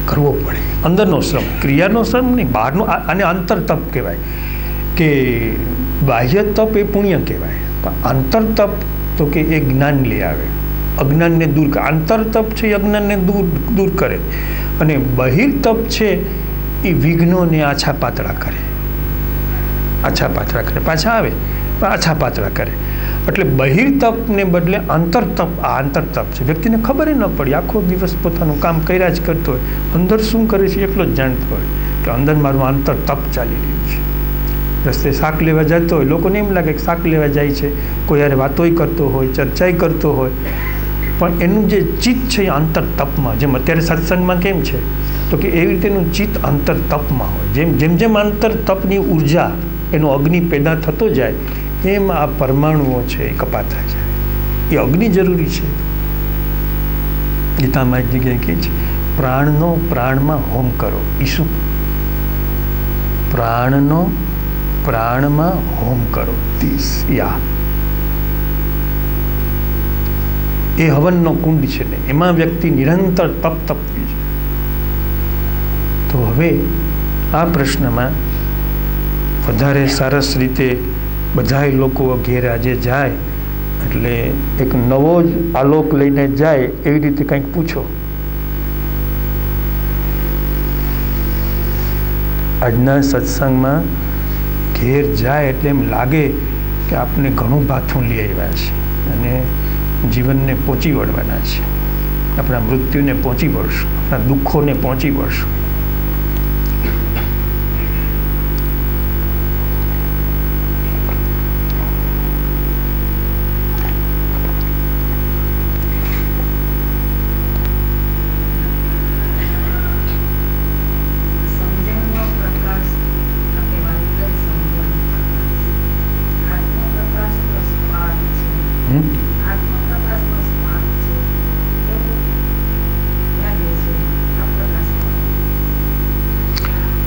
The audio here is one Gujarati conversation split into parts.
કરવો પડે. અંદરનો શ્રમ, ક્રિયાનો શ્રમ નહીં, બહારનો. આને અંતર તપ કહેવાય. કે બાહ્ય તપ એ પુણ્ય કહેવાય, પણ અંતર તપ તો કે એ જ્ઞાન લઈ આવે, અજ્ઞાનને દૂર કરે. અંતર તપ છે એ અજ્ઞાનને દૂર કરે, અને બહિર તપ છે એ વિઘ્નોને આછા પાતળા કરે. આછા પાતળા કરે, પાછા આવે પણ આછા પાતળા કરે. એટલે બહિર તપને બદલે અંતર તપ. આ અંતર તપ છે. વ્યક્તિને ખબર ન પડી, આખો દિવસ પોતાનું કામ કર્યા જ કરતો હોય, અંદર શું કરે છે એટલો જ જાણતો હોય કે અંદર મારું અંતર તપ ચાલી રહ્યું છે. રસ્તે શાક લેવા જતો હોય, લોકોને એમ લાગે કે શાક લેવા જાય છે, કોઈ યારે વાતોય કરતો હોય, ચર્ચાય કરતો હોય, પણ એનું જે ચિત્ત છે એ અંતર તપમાં. જેમ અત્યારે સત્સંગમાં કેમ છે તો કે એવી રીતે એનું ચિત્ત અંતર તપમાં હોય. જેમ જેમ અંતર તપની ઉર્જા, એનો અગ્નિ પેદા થતો જાય, એમ આ પરમાણુઓ છે એ કપાતા જાય. એ અગ્નિ જરૂરી છે. ગીતામાં એક જગ્યાએ કહે છે, પ્રાણનો પ્રાણમાં હોમ કરો. ઈસુ પ્રાણનો પ્રાણમાં હોમ કરો. એ હવનનો કુંડ છે ને, એમાં વ્યક્તિ નિરંતર તપવી છે. તો હવે આ પ્રશ્નમાં વધારે સરસ રીતે બધાય લોકો ઘેર આજે જાય એટલે એક નવો જ આલોક લઈને જાય એવી રીતે કંઈક પૂછો. આજના સત્સંગમાં ઘેર જાય એટલે એમ લાગે કે આપણે ઘણું ભાથું લઈ આવ્યા છે અને જીવનને પહોંચી વળવાના છે. આપણા મૃત્યુને પહોંચી વળશું, આપણા દુઃખોને પહોંચી વળશું.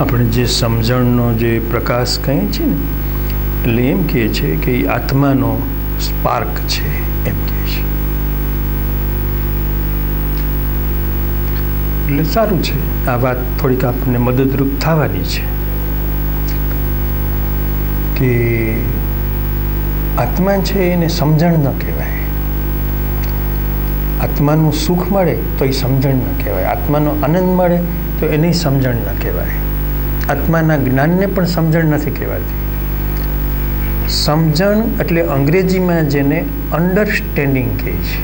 આપણે જે સમજણનો જે પ્રકાશ કહીએ છીએ ને, એટલે એમ કહે છે કે એ આત્માનો સ્પાર્ક છે, એમ કહે છે. એટલે સારું છે, આ વાત થોડીક આપણને મદદરૂપ થવાની છે કે આત્મા છે એને સમજણ ન કહેવાય. આત્માનું સુખ મળે તો એ સમજણ ન કહેવાય, આત્માનો આનંદ મળે તો એને સમજણ ન કહેવાય. આત્માના જ્ઞાનને પણ સમજણ નથી કહેવાતી. સમજણ એટલે અંગ્રેજીમાં જેને અન્ડરસ્ટેન્ડિંગ કહે છે,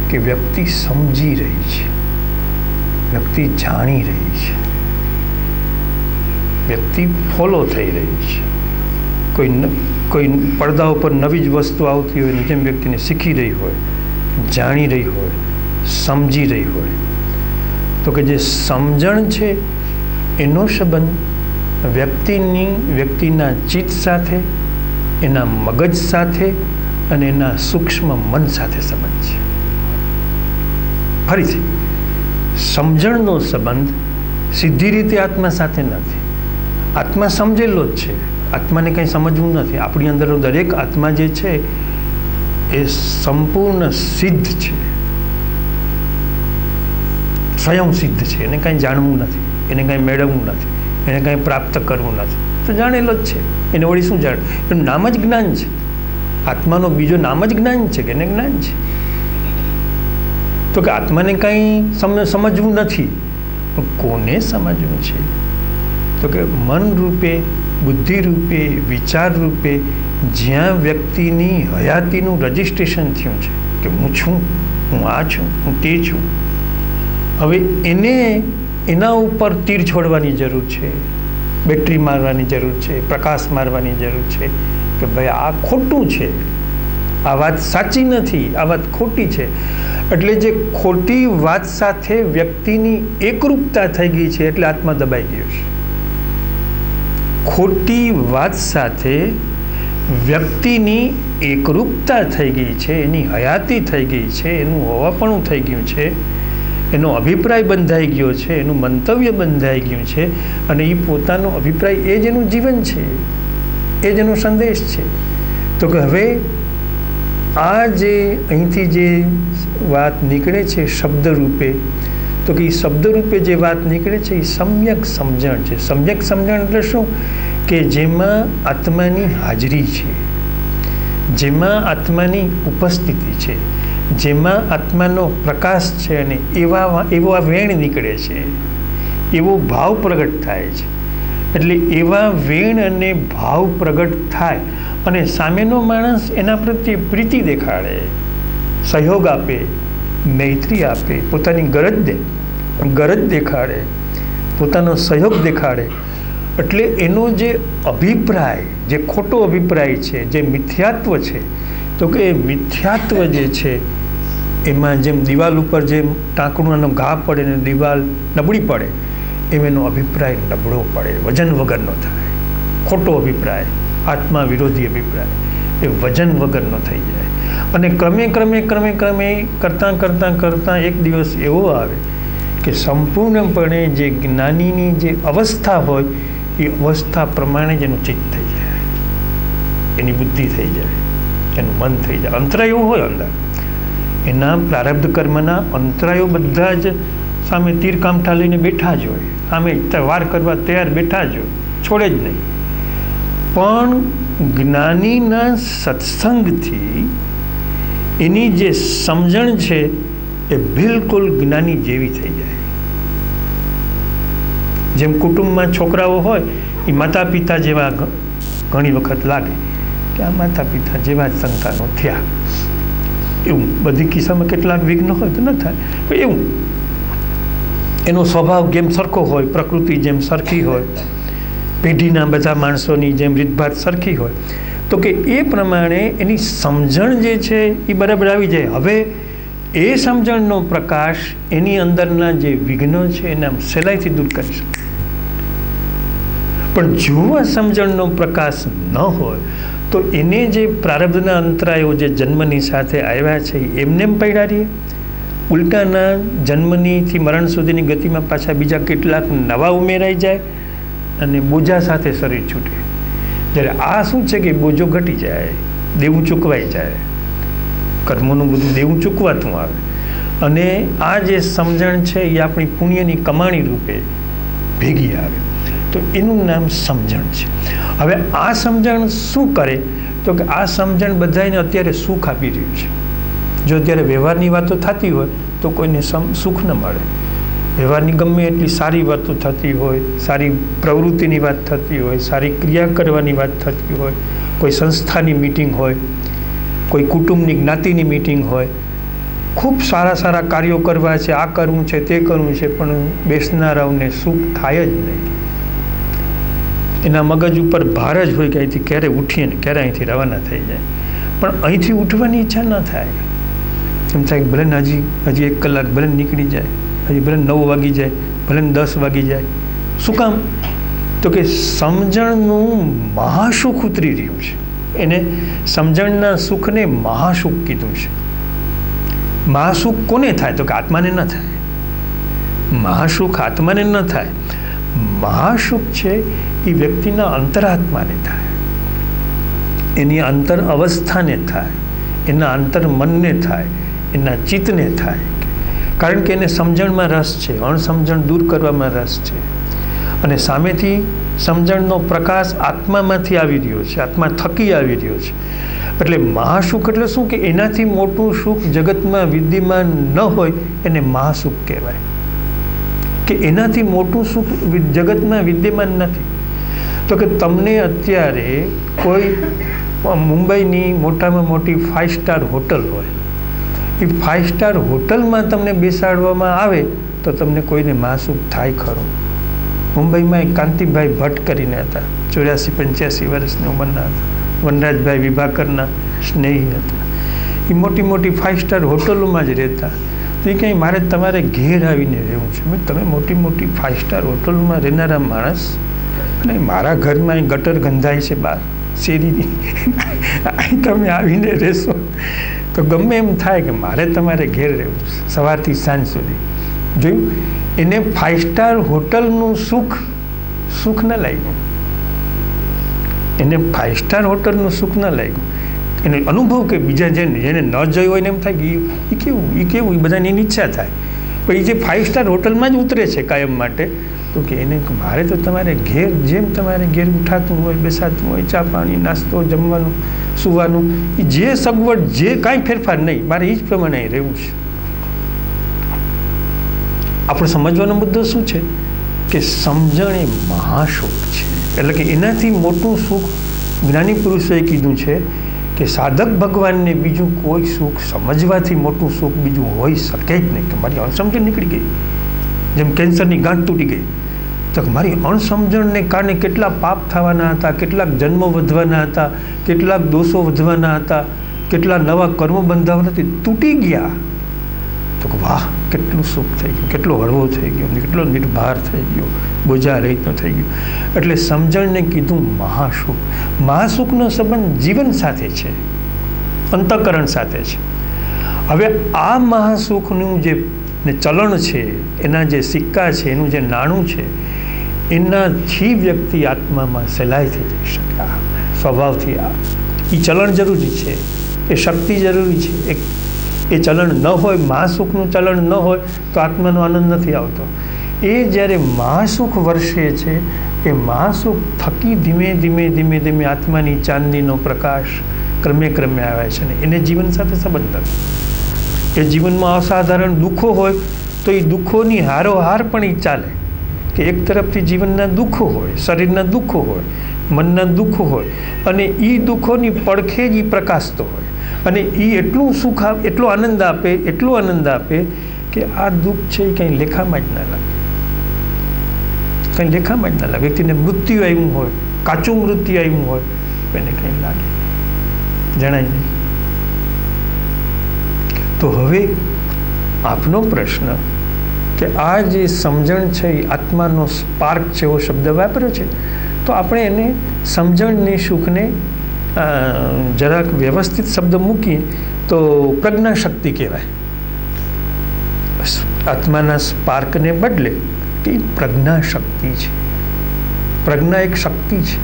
કે વ્યક્તિ સમજી રહી છે, વ્યક્તિ જાણી રહી છે, વ્યક્તિ ફોલો થઈ રહી છે. કોઈ પડદા ઉપર નવી જ વસ્તુ આવતી હોય ને જેમ વ્યક્તિને શીખી રહી હોય, જાણી રહી હોય, સમજી રહી હોય. તો કે જે સમજણ છે એનો સંબંધ વ્યક્તિના ચિત્ત સાથે, એના મગજ સાથે અને એના સૂક્ષ્મ મન સાથે સંબંધ છે. ફરીથી, સમજણનો સંબંધ સીધી રીતે આત્મા સાથે નથી. આત્મા સમજેલો જ છે, આત્માને કંઈ સમજવું નથી. આપણી અંદર દરેક આત્મા જે છે એ સંપૂર્ણ સિદ્ધ છે, સ્વયં સિદ્ધ છે. એને કાંઈ જાણવું નથી, એને કાંઈ મેળવવું નથી, એને કાંઈ પ્રાપ્ત કરવું નથી. તો જાણેલો જ છે. એને વળી શું જાણ? એનું નામ જ જ્ઞાન છે. આત્માનો બીજો નામ જ જ્ઞાન છે કે એને જ્ઞાન છે. તો કે આત્માને કાંઈ સમજવું નથી, પણ કોને સમજવું છે? તો કે મન રૂપે, બુદ્ધિ રૂપે, વિચાર રૂપે જ્યાં વ્યક્તિની હયાતીનું રજિસ્ટ્રેશન થયું છે કે હું છું, હું આ છું, હું તે છું. હવે એના ઉપર તીર છોડવાની જરૂર છે, બેટરી મારવાની જરૂર છે, પ્રકાશ મારવાની જરૂર છે કે ભાઈ આ ખોટું છે, આ વાત સાચી નથી, આ વાત ખોટી છે. એટલે જે ખોટી વાત સાથે વ્યક્તિની એકરૂપતા થઈ ગઈ છે એટલે આત્મા દબાઈ ગયો છે. ખોટી વાત સાથે વ્યક્તિની એકરૂપતા થઈ ગઈ છે, એની હયાતી થઈ ગઈ છે, એનું હોવાપણું થઈ ગયું છે, એનો અભિપ્રાય બંધાઈ ગયો છે, એનું મંતવ્ય બંધાઈ ગયું છે, અને એ પોતાનો અભિપ્રાય એ જ એનું જીવન છે, એ જ એનો સંદેશ છે. તો કે હવે આ જે અહીંથી જે વાત નીકળે છે શબ્દ રૂપે, તો કે એ શબ્દરૂપે જે વાત નીકળે છે એ સમ્યક સમજણ છે. સમ્યક સમજણ એટલે શું? કે જેમાં આત્માની હાજરી છે, જેમાં આત્માની ઉપસ્થિતિ છે, જેમાં આત્માનો પ્રકાશ છે, અને એવા વેણ નીકળે છે, એવો ભાવ પ્રગટ થાય છે. એટલે એવા વેણ અને ભાવ પ્રગટ થાય અને સામેનો માણસ એના પ્રત્યે પ્રીતિ દેખાડે, સહયોગ આપે, મૈત્રી આપે, પોતાની ગરજ દેખાડે, પોતાનો સહયોગ દેખાડે. એટલે એનો જે અભિપ્રાય, જે ખોટો અભિપ્રાય છે, જે મિથ્યાત્વ છે, તો કે એ મિથ્યાત્વ જે છે એમાં જેમ દિવાલ ઉપર જેમ ટાંકણાનો ઘા પડે ને દિવાલ નબળી પડે, એમ એનો અભિપ્રાય નબળો પડે, વજન વગરનો થાય. ખોટો અભિપ્રાય, આત્મા વિરોધી અભિપ્રાય એ વજન વગરનો થઈ જાય. અને ક્રમે કરતાં એક દિવસ એવો આવે કે સંપૂર્ણપણે જે જ્ઞાનીની જે અવસ્થા હોય એ અવસ્થા પ્રમાણે જ એનું ચિત્ત થઈ જાય, એની બુદ્ધિ થઈ જાય, એનું મન થઈ જાય. અંતરાયો હોય અંદર, એના પ્રારબ્ધ કર્મના અંતરાયો બધા જ સામે તીર કામઠા લઈને બેઠા જ હોય, સામે વાર કરવા તૈયાર બેઠા જ હોય, છોડે જ નહીં. પણ જ્ઞાનીના સત્સંગથી એની જે સમજણ છે એ બિલકુલ જ્ઞાની જેવી થઈ જાય. જેમ કુટુંબમાં છોકરાઓ હોય એ માતા પિતા જેવા ઘણી વખત લાગે કે આ માતા પિતા જેવા જ સંતાનો થયા, એવું બધી કિસ્સામાં કેટલાક વિઘ્ન હોય તો ન થાય, પણ એવું એનો સ્વભાવ જેમ સરખો હોય, પ્રકૃતિ જેમ સરખી હોય, પેઢીના બધા માણસોની જેમ રીતભાત સરખી હોય, તો કે એ પ્રમાણે એની સમજણ જે છે એ બરાબર આવી જાય. હવે એ સમજણનો પ્રકાશ એની અંદરના જે વિઘ્નો છે એને આમ સહેલાઈથી દૂર કરી શકે. પણ જો આ સમજણનો પ્રકાશ ન હોય તો એને જે પ્રારબ્ધના અંતરાયો જે જન્મની સાથે આવ્યા છે એમને એમ પડ્યા રહીએ. ઉલટાના જન્મનીથી મરણ સુધીની ગતિમાં પાછા બીજા કેટલાક નવા ઉમેરાઈ જાય અને બોજા સાથે શરીર છૂટે. જ્યારે આ શું છે કે બોજો ઘટી જાય, દેવું ચૂકવાઈ જાય, કર્મોનું બધું દેવું ચૂકવાતું આવે. અને આ જે સમજણ છે એ આપણી પુણ્યની કમાણી રૂપે ભેગી આવે, તો એનું નામ સમજણ છે. હવે આ સમજણ શું કરે? તો કે આ સમજણ બધાને અત્યારે સુખ આપી રહ્યું છે. જો અત્યારે વ્યવહારની વાતો થતી હોય તો કોઈને સુખ ન મળે. વ્યવહારની ગમે એટલી સારી વાતો થતી હોય, સારી પ્રવૃત્તિની વાત થતી હોય, સારી ક્રિયા કરવાની વાત થતી હોય, કોઈ સંસ્થાની મિટિંગ હોય, કોઈ કુટુંબની જ્ઞાતિની મિટિંગ હોય, ખૂબ સારા કાર્યો કરવા છે, આ કરવું છે, તે કરવું છે, પણ બેસનારાઓને સુખ થાય જ નહીં. એના મગજ ઉપર ભાર જ હોય કે અહીંથી ક્યારે ઉઠીએ ને ક્યારે અહીંથી રવાના થઈ જાય. પણ અહીંથી ઉઠવાની ઈચ્છા ન થાય. એમ થાય કે ભલે હજી 1 કલાક ભલે નીકળી જાય, હજી ભલે 9 વાગી જાય, ભલે 10 વાગી જાય. શું કામ? તો કે સમજણનું મહાસુખ ઉતરી રહ્યું છે. એને સમજણના સુખને મહાસુખ કીધું છે. મહાસુખ કોને થાય? તો કે આત્માને ન થાય. મહાસુખ આત્માને ન થાય. મહાસુખ છે એ વ્યક્તિના અંતરાત્માને થાય, એની અંતર અવસ્થાને થાય, એના અંતર મનને થાય, એના ચિત્તને થાય. કારણ કે એને સમજણમાં રસ છે, અણસમજણ દૂર કરવામાં રસ છે. અને સામેથી સમજણનો પ્રકાશ આત્મામાંથી આવી રહ્યો છે, આત્મા થકી આવી રહ્યો છે. એટલે મહાસુખ એટલે શું? કે એનાથી મોટું સુખ જગતમાં વિદ્યમાન ન હોય એને મહાસુખ કહેવાય. કે એનાથી મોટું સુખ જગતમાં વિદ્યમાન નથી. તો કે તમને અત્યારે કોઈ મુંબઈની મોટામાં મોટી 5 સ્ટાર હોટલ હોય, એ 5 સ્ટાર હોટલમાં તમને બેસાડવામાં આવે તો તમને કોઈને મહાસુખ થાય ખરો? મુંબઈમાં એક કાંતિભાઈ ભટ્ટ કરીને હતા, 84-85 વર્ષની ઉંમરના હતા, વનરાજભાઈ વિભાકરના સ્નેહી હતા. એ મોટી 5 સ્ટાર હોટલોમાં જ રહેતા. તો એ કંઈ મારે તમારે ઘેર આવીને રહેવું છે. તમે મોટી 5 સ્ટાર હોટલોમાં રહેનારા માણસ, અને મારા ઘરમાં અહીં ગટર ગંધાય છે બહાર શેરીની, અહીં તમે આવીને રહેશો તો ગમે એમ થાય કે મારે તમારે ઘેર રહેવું છે સવારથી સાંજ સુધી. જોયું? એને 5 સ્ટાર હોટલનું સુખ ન લાગ્યું, એને 5 સ્ટાર હોટલનું સુખ ન લાગ્યું. એનો અનુભવ કે બીજા જેને ન જોયું હોય એને એમ થાય કે એ કેવું એ બધાની ઈચ્છા થાય. પણ એ જે 5 સ્ટાર હોટલમાં જ ઉતરે છે કાયમ માટે, તો કે એને મારે તો તમારે ઘેર જેમ તમારે ઘેર ઉઠાતું હોય, બેસાતું હોય, ચા પાણી નાસ્તો જમવાનું સુવાનું, એ જે સગવડ જે કાંઈ ફેરફાર નહીં, મારે એ જ પ્રમાણે અહીં રહેવું છે. આપણે સમજવાનો મુદ્દો શું છે કે સમજણ એ મહાસુખ છે. એટલે કે એનાથી મોટું સુખ જ્ઞાની પુરુષોએ કીધું છે કે સાધક ભગવાનને બીજું કોઈ સુખ સમજવાથી મોટું સુખ બીજું હોઈ શકે જ નહીં. કે મારી અણસમજણ નીકળી ગઈ, જેમ કેન્સરની ગાંઠ તૂટી ગઈ, તો મારી અણસમજણને કારણે કેટલા પાપ થવાના હતા, કેટલાક જન્મો વધવાના હતા, કેટલાક દોષો વધવાના હતા, કેટલા નવા કર્મો બંધાવાના હતા, તૂટી ગયા. તો વાહ, કેટલું સુખ થઈ ગયું, કેટલો હળવો થઈ ગયો, કેટલો નિર્ભાર થઈ ગયો, બોજા રહિતનો થઈ ગયો. એટલે સમજણને કીધું મહાસુખ. મહાસુખનો સંબંધ જીવન સાથે છે, અંતઃકરણ સાથે છે. હવે આ મહાસુખનું જે ચલણ છે, એના જે સિક્કા છે, એનું જે નાણું છે, એનાથી વ્યક્તિ આત્મામાં સહેલાઈથી જઈ શકે. સ્વભાવથી એ ચલણ જરૂરી છે, એ શક્તિ જરૂરી છે. એ ચલણ ન હોય, મહાસુખનું ચલણ ન હોય તો આત્માનો આનંદ નથી આવતો. એ જ્યારે મહાસુખ વર્ષે છે, એ મહાસુખ થકી ધીમે ધીમે ધીમે ધીમે આત્માની ચાંદનીનો પ્રકાશ ક્રમે ક્રમે આવે છે ને એને જીવન સાથે સંબંધ નથી. એ જીવનમાં અસાધારણ દુઃખો હોય તો એ દુઃખોની હારોહાર પણ એ ચાલે. કે એક તરફથી જીવનના દુઃખો હોય, શરીરના દુઃખો હોય, મનના દુઃખો હોય, અને એ દુઃખોની પડખે જ એ પ્રકાશતો હોય. અને એ એટલું સુખ આપે, એટલો આનંદ આપે, એટલો આનંદ આપે કે આ દુઃખ છે એ કંઈ લેખામાં જ ના લાગે, કંઈ લેખામાં જ ના લાગે. વ્યક્તિને મૃત્યુ આવ્યું હોય, કાચું મૃત્યુ આવ્યું હોય, એને કંઈ લાગે, જણાય નહીં. તો હવે આપનો પ્રશ્ન કે આ જે સમજણ છે એ આત્માનો સ્પાર્ક છે, એવો શબ્દ વાપર્યો છે, તો આપણે એને સમજણને, સુખને જરાક વ્યવસ્થિત શબ્દ મૂકીએ તો પ્રજ્ઞાશક્તિ કહેવાય. આત્માના સ્પાર્કને બદલે કે એ પ્રજ્ઞાશક્તિ છે. પ્રજ્ઞા એક શક્તિ છે.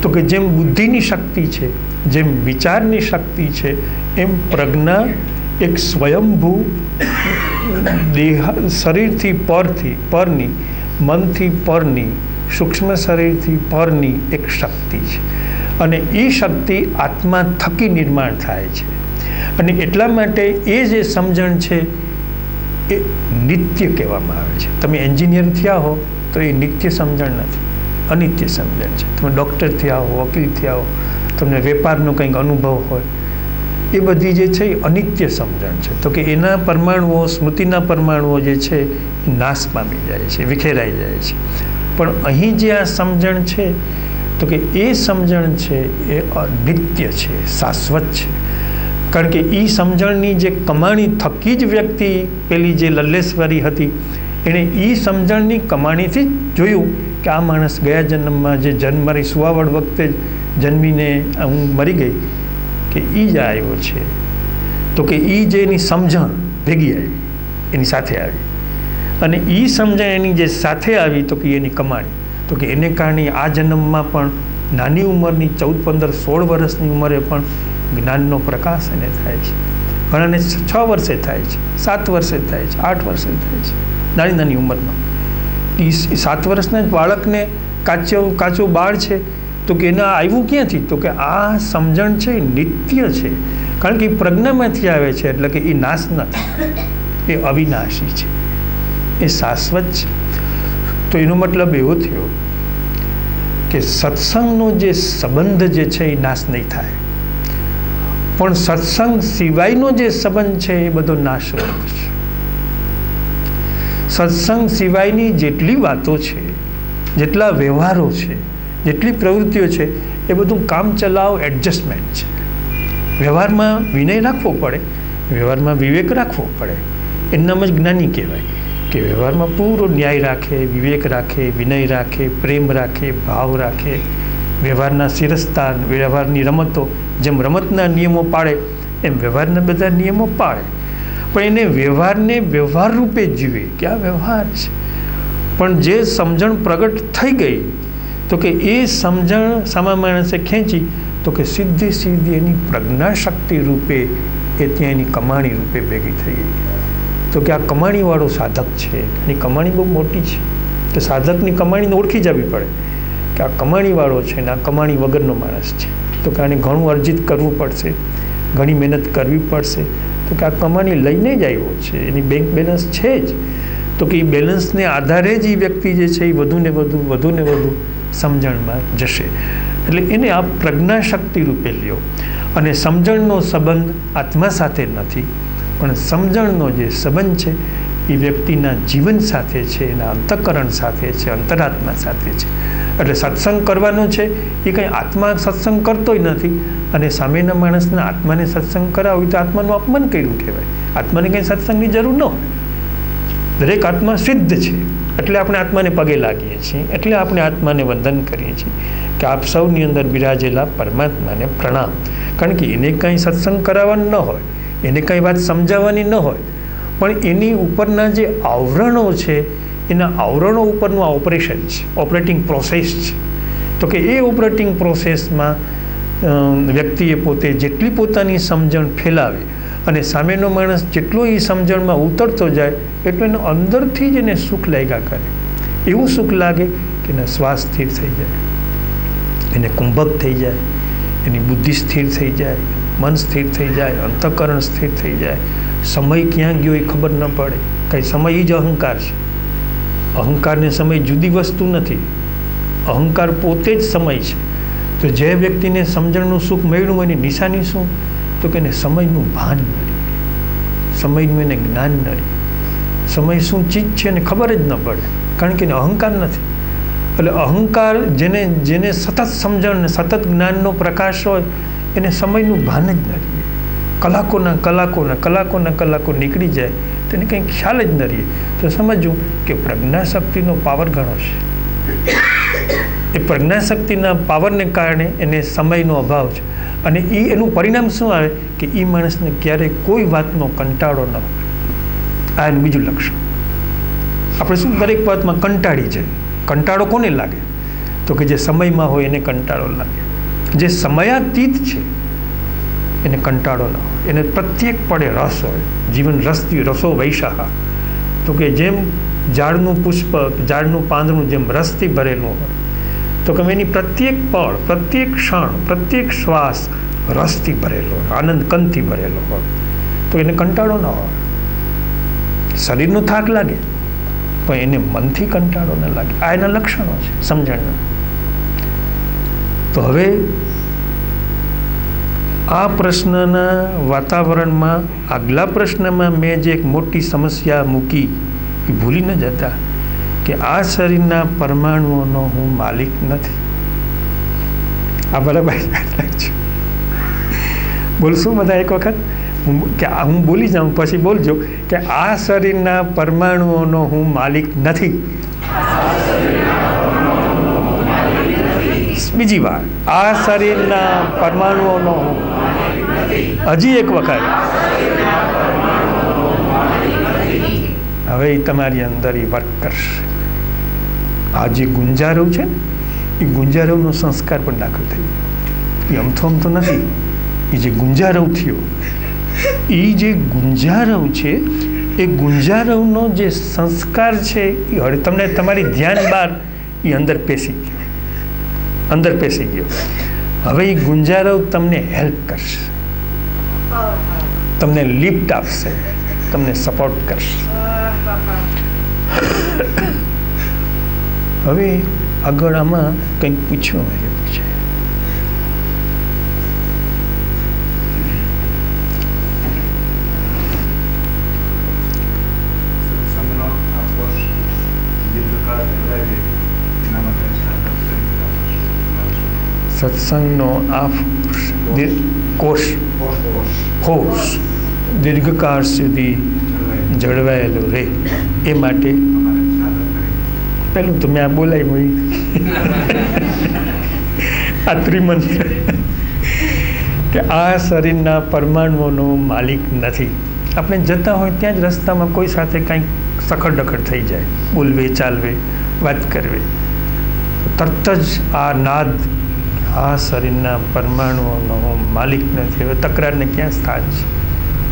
તો કે જેમ બુદ્ધિની શક્તિ છે, જેમ વિચારની શક્તિ છે, એમ પ્રજ્ઞા એક સ્વયંભૂ શરીરથી પરની, મનથી પરની, સૂક્ષ્મ શરીરથી પરની એક શક્તિ છે. અને એ શક્તિ આત્મા થકી નિર્માણ થાય છે. અને એટલા માટે એ જે સમજણ છે એ નિત્ય કહેવામાં આવે છે. તમે એન્જિનિયર થયા હો તો એ નિત્ય સમજણ નથી, અનિત્ય સમજણ છે. તમે ડૉક્ટર થયા હો, વકીલ થયા હો, તમને વેપારનો કંઈક અનુભવ હોય, એ બધી જે છે એ અનિત્ય સમજણ છે. તો કે એના પરમાણુઓ, સ્મૃતિના પરમાણુઓ જે છે એ નાશ પામી જાય છે, વિખેરાઈ જાય છે. પણ અહીં જે આ સમજણ છે, તો કે એ સમજણ છે એ નિત્ય છે, શાશ્વત છે. કારણ કે એ સમજણની જે કમાણી થકી જ વ્યક્તિ, પેલી જે લલ્લેશ્વરી હતી, એણે એ સમજણની કમાણીથી જ જોયું કે આ માણસ ગયા જન્મમાં જે જન્મ, મારી સુવાવડ વખતે જન્મીને હું મરી ગઈ, કે એ જ આવ્યો છે. તો કે એ જે એની સમજણ ભેગી આવી, એની સાથે આવી, અને એ સમજણ એની જે સાથે આવી, તો કે એની કમાણી, તો કે એને કારણે આ જન્મમાં પણ નાની ઉંમરની 14, 15, 16 વર્ષની ઉંમરે પણ જ્ઞાનનો પ્રકાશ એને થાય છે. ઘણાને 6 વર્ષે થાય છે, 7 વર્ષે થાય છે, 8 વર્ષે થાય છે, નાની નાની ઉંમરમાં. એ 7 વર્ષના બાળકને કાચું બાળ છે, તો કે એના આવ્યું ક્યાંથી? તો કે આ સમજણ છે એ નિત્ય છે. કારણ કે એ પ્રજ્ઞામાંથી આવે છે, એટલે કે એ નાશ નથી, એ અવિનાશી છે, એ શાશ્વત છે. તો એનો મતલબ એવો થયો કે સત્સંગનો જે સંબંધ જે છે એ નાશ નહીં થાય, પણ સત્સંગ સિવાયનો જે સંબંધ છે એ બધો નાશવંત છે. સત્સંગ સિવાયની જેટલી વાતો છે, જેટલા વ્યવહારો છે, જેટલી પ્રવૃત્તિઓ છે, એ બધું કામ ચલાવ એડજસ્ટમેન્ટ છે. વ્યવહારમાં વિનય રાખવો પડે, વ્યવહારમાં વિવેક રાખવો પડે. એનામ જ જ્ઞાની કહેવાય કે વ્યવહારમાં પૂરો ન્યાય રાખે, વિવેક રાખે, વિનય રાખે, પ્રેમ રાખે, ભાવ રાખે. વ્યવહારના શિરસ્તા, વ્યવહારની રમતો, જેમ રમતના નિયમો પાળે એમ વ્યવહારના બધા નિયમો પાળે. પણ એને વ્યવહારને વ્યવહાર રૂપે જીવે કે આ વ્યવહાર છે. પણ જે સમજણ પ્રગટ થઈ ગઈ, તો કે એ સમજણ સામા માણસે ખેંચી, તો કે સીધી એની પ્રજ્ઞાશક્તિ રૂપે એ ત્યાં એની કમાણી રૂપે ભેગી થઈ ગઈ. તો કે આ કમાણીવાળો સાધક છે, એની કમાણી બહુ મોટી છે, તો સાધકની કમાણીને ઓળખી જવી પડે કે આ કમાણીવાળો છે ને આ કમાણી વગરનો માણસ છે. તો કે આને ઘણું અર્જિત કરવું પડશે, ઘણી મહેનત કરવી પડશે. તો કે આ કમાણી લઈને જ આવ્યો છે, એની બેંક બેલેન્સ છે જ. તો કે એ બેલેન્સને આધારે જ એ વ્યક્તિ જે છે એ વધુ ને વધુ સમજણમાં જશે. એટલે એને આ પ્રજ્ઞાશક્તિ રૂપે લ્યો. અને સમજણનો સંબંધ આત્મા સાથે નથી, પણ સમજણનો જે સંબંધ છે એ વ્યક્તિના જીવન સાથે છે, એના અંતઃકરણ સાથે છે, અંતરાત્મા સાથે છે. એટલે સત્સંગ કરવાનો છે એ કંઈ આત્મા સત્સંગ કરતોય નથી, અને સામેના માણસના આત્માને સત્સંગ કરાવ્યું તો આત્માનું અપમાન કર્યું કહેવાય. આત્માને કંઈ સત્સંગની જરૂર ન હોય. દરેક આત્મા સિદ્ધ છે, એટલે આપણે આત્માને પગે લાગીએ છીએ, એટલે આપણે આત્માને વંદન કરીએ છીએ કે આપ સૌની અંદર બિરાજેલા પરમાત્માને પ્રણામ. કારણ કે એને કંઈ સત્સંગ કરાવવાનું ન હોય, એને કંઈ વાત સમજાવવાની ન હોય, પણ એની ઉપરના જે આવરણો છે એના આવરણો ઉપરનું આ ઓપરેશન છે, ઓપરેટિંગ પ્રોસેસ છે. તો કે એ ઓપરેટિંગ પ્રોસેસમાં વ્યક્તિએ પોતે જેટલી પોતાની સમજણ ફેલાવે અને સામેનો માણસ જેટલો એ સમજણમાં ઉતરતો જાય એટલું એને અંદરથી જ એને સુખ લાગ્યા કરે. એવું સુખ લાગે કે એના શ્વાસ સ્થિર થઈ જાય, એને કુંભક થઈ જાય, એની બુદ્ધિ સ્થિર થઈ જાય, મન સ્થિર થઈ જાય, અંતઃકરણ સ્થિર થઈ જાય. સમય ક્યાં ગયો એ ખબર ન પડે. કંઈ સમય એ જ અહંકાર છે. અહંકારને સમય જુદી વસ્તુ નથી, અહંકાર પોતે જ સમય છે. તો જે વ્યક્તિને સમજણનું સુખ મળ્યું હોય એની નિશાની શું? તો કે એને સમયનું ભાન નડી, સમયનું એને જ્ઞાન નડી. સમય શું ચીજ છે એને ખબર જ ન પડે, કારણ કે એને અહંકાર નથી. એટલે અહંકાર જેને સતત સમજણ ને સતત જ્ઞાનનો પ્રકાશ હોય એને સમયનું ભાન જ નડી. કલાકો નીકળી જાય તો એને કંઈ ખ્યાલ જ ન રહે. તો સમજવું કે પ્રજ્ઞાશક્તિનો પાવર ઘણો છે. એ પ્રજ્ઞાશક્તિના પાવરને કારણે એને સમયનો અભાવ છે. અને એનું પરિણામ શું આવે કે એ માણસને ક્યારેય કોઈ વાતનો કંટાળો ન હોય. આ એનું બીજું લક્ષણ. આપણે શું દરેક વાતમાં કંટાળી જાય. કંટાળો કોને લાગે? તો કે જે સમયમાં હોય એને કંટાળો લાગે. જે સમયાતીત છે એને કંટાળો ન હોય, એને પ્રત્યેક પડે રસ હોય. જીવન રસથી રસો વૈશાહ. તો કે જેમ ઝાડનું પુષ્પ, ઝાડનું પાંદડું જેમ રસથી ભરેલું હોય, તો કે એની પ્રત્યેક પળ, પ્રત્યેક ક્ષણ, પ્રત્યેક શ્વાસ રસથી ભરેલો હોય, આનંદ કંદથી ભરેલો હોય. તો એને કંટાળો ન હોય. શરીરનો થાક લાગે પણ એને મનથી કંટાળો ન લાગે. આ એના લક્ષણો છે સમજણના. તો હવે આ પ્રશ્નના વાતાવરણમાં આગલા પ્રશ્નમાં મેં જે એક મોટી સમસ્યા મૂકી એ ભૂલી ન જતા કે આ શરીરના પરમાણુઓનો હું માલિક નથી. આ બરાબર છે. બોલશું બધા એક વખત કે હું બોલી જાઉં પછી બોલજો કે આ શરીરના પરમાણુઓનો હું માલિક નથી. બીજી વાર, આ શરીરના પરમાણુઓનો હું. હજી એક વખત. હવે એ તમારી અંદર એ વર્ક કરશે. આ જે ગુંજારવ છે ને એ ગુંજારવનો સંસ્કાર પણ દાખલ થયો. એ અમથો નથી. એ જે ગુંજારવ થયો, એ જે ગુંજારવ છે એ ગુંજારવનો જે સંસ્કાર છે એ હવે તમને તમારી ધ્યાન બહાર એ અંદર પેસી ગયો. હવે એ ગુંજારવ તમને હેલ્પ કરશે, તમને લિફ્ટ આપશે, તમને સપોર્ટ કરશે. હવે આગળ આમાં કંઈક પૂછવું આવ્યું છે. સત્સંગનો આ કોષ દીર્ઘકાળ સુધી જળવાયેલો રહે એ માટે પેલું તો મેં આ બોલાવી આ ત્રિમંત્ર કે આ શરીરના પરમાણુઓનો માલિક નથી. આપણે જતા હોય ત્યાં જ રસ્તામાં કોઈ સાથે કંઈક સખડખડ થઈ જાય, બોલવે ચાલવે વાત કરવે, તરત જ આ નાદ આ શરીરના પરમાણુઓનો માલિક નથી. હવે તકરારને ક્યાં સ્થાન છે?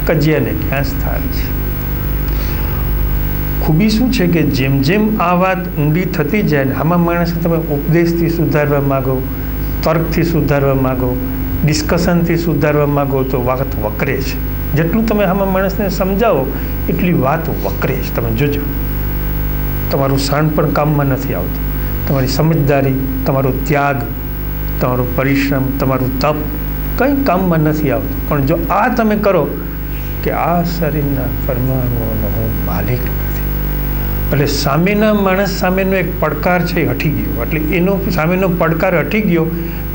કજિયાને ક્યાં સ્થાન છે? ખૂબી શું છે કે જેમ જેમ આ વાત ઊંડી થતી જાય ને આમાં માણસને તમે ઉપદેશથી સુધારવા માગો, તર્કથી સુધારવા માગો, ડિસ્કશનથી સુધારવા માગો તો વાત વકરે છે. જેટલું તમે આમાં માણસને સમજાવો એટલી વાત વકરે છે. તમે જોજો, તમારું શાણ પણ કામમાં નથી આવતું. તમારી સમજદારી, તમારો ત્યાગ, તમારો પરિશ્રમ, તમારું તપ કંઈ કામમાં નથી આવતું. પણ જો આ તમે કરો કે આ શરીરના પરમાણુઓનો હું માલિક નથી, એટલે સામેના માણસ સામેનો એક પડકાર છે એ હટી ગયો. એટલે એનો સામેનો પડકાર હટી ગયો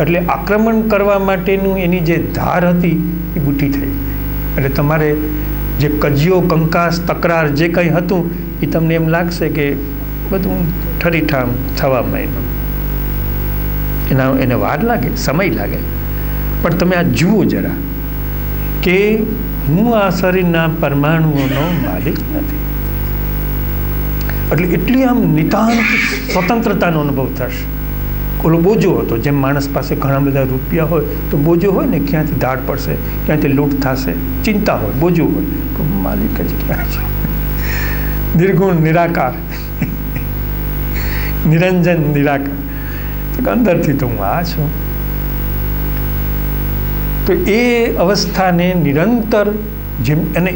એટલે આક્રમણ કરવા માટેનું એની જે ધાર હતી એ બૂટી થઈ ગઈ. એટલે તમારે જે કજિયો, કંકાસ, તકરાર જે કંઈ હતું એ તમને એમ લાગશે કે બધું ઠરીઠામ થવા માંડ્યું. એને વાર લાગે, સમય લાગે, પણ તમે આ જુઓ જરા કે હું આ શરીરના પરમાણુઓનો માલિક નથી. એટલે એટલી આમ નિતાંત સ્વતંત્રતાનો અનુભવ થશે. ઓલો બોજો હતો, જેમ માણસ પાસે ઘણા બધા રૂપિયા હોય તો બોજો હોય ને, ક્યાંથી ધાડ પડશે, ક્યાંથી લૂંટ થશે, ચિંતા હોય, બોજો હોય, તો માલિક જ ક્યાં છે? નિર્ગુણ, નિરાકાર, નિરંજન, નિરાકાર, અંદરથી તો હું આ છું. તો એ અવસ્થાને નિરંતર જેમ અને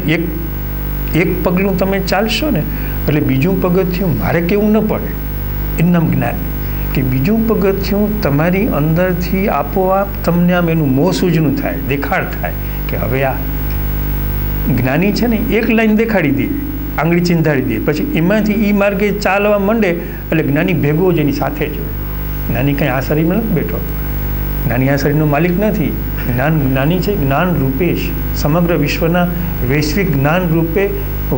એક પગલું તમે ચાલશો ને એટલે બીજું પગથિયું મારે કેવું ન પડે. એનું જ્ઞાન કે બીજું પગથિયું તમારી અંદરથી આપોઆપ તમને આમ એનું મોં સૂજનું થાય, દેખાડ થાય કે હવે આ જ્ઞાની છે ને એક લાઈન દેખાડી દે, આંગળી ચિંધાડી દે, પછી એમાંથી એ માર્ગે ચાલવા માંડે એટલે જ્ઞાની ભેગો જ એની સાથે જ હોય. જ્ઞાની કંઈ આ શરીરમાં નથી બેઠો, જ્ઞાની આ શરીરનો માલિક નથી. જ્ઞાની છે જ્ઞાન રૂપેશ, સમગ્ર વિશ્વના વૈશ્વિક જ્ઞાન રૂપે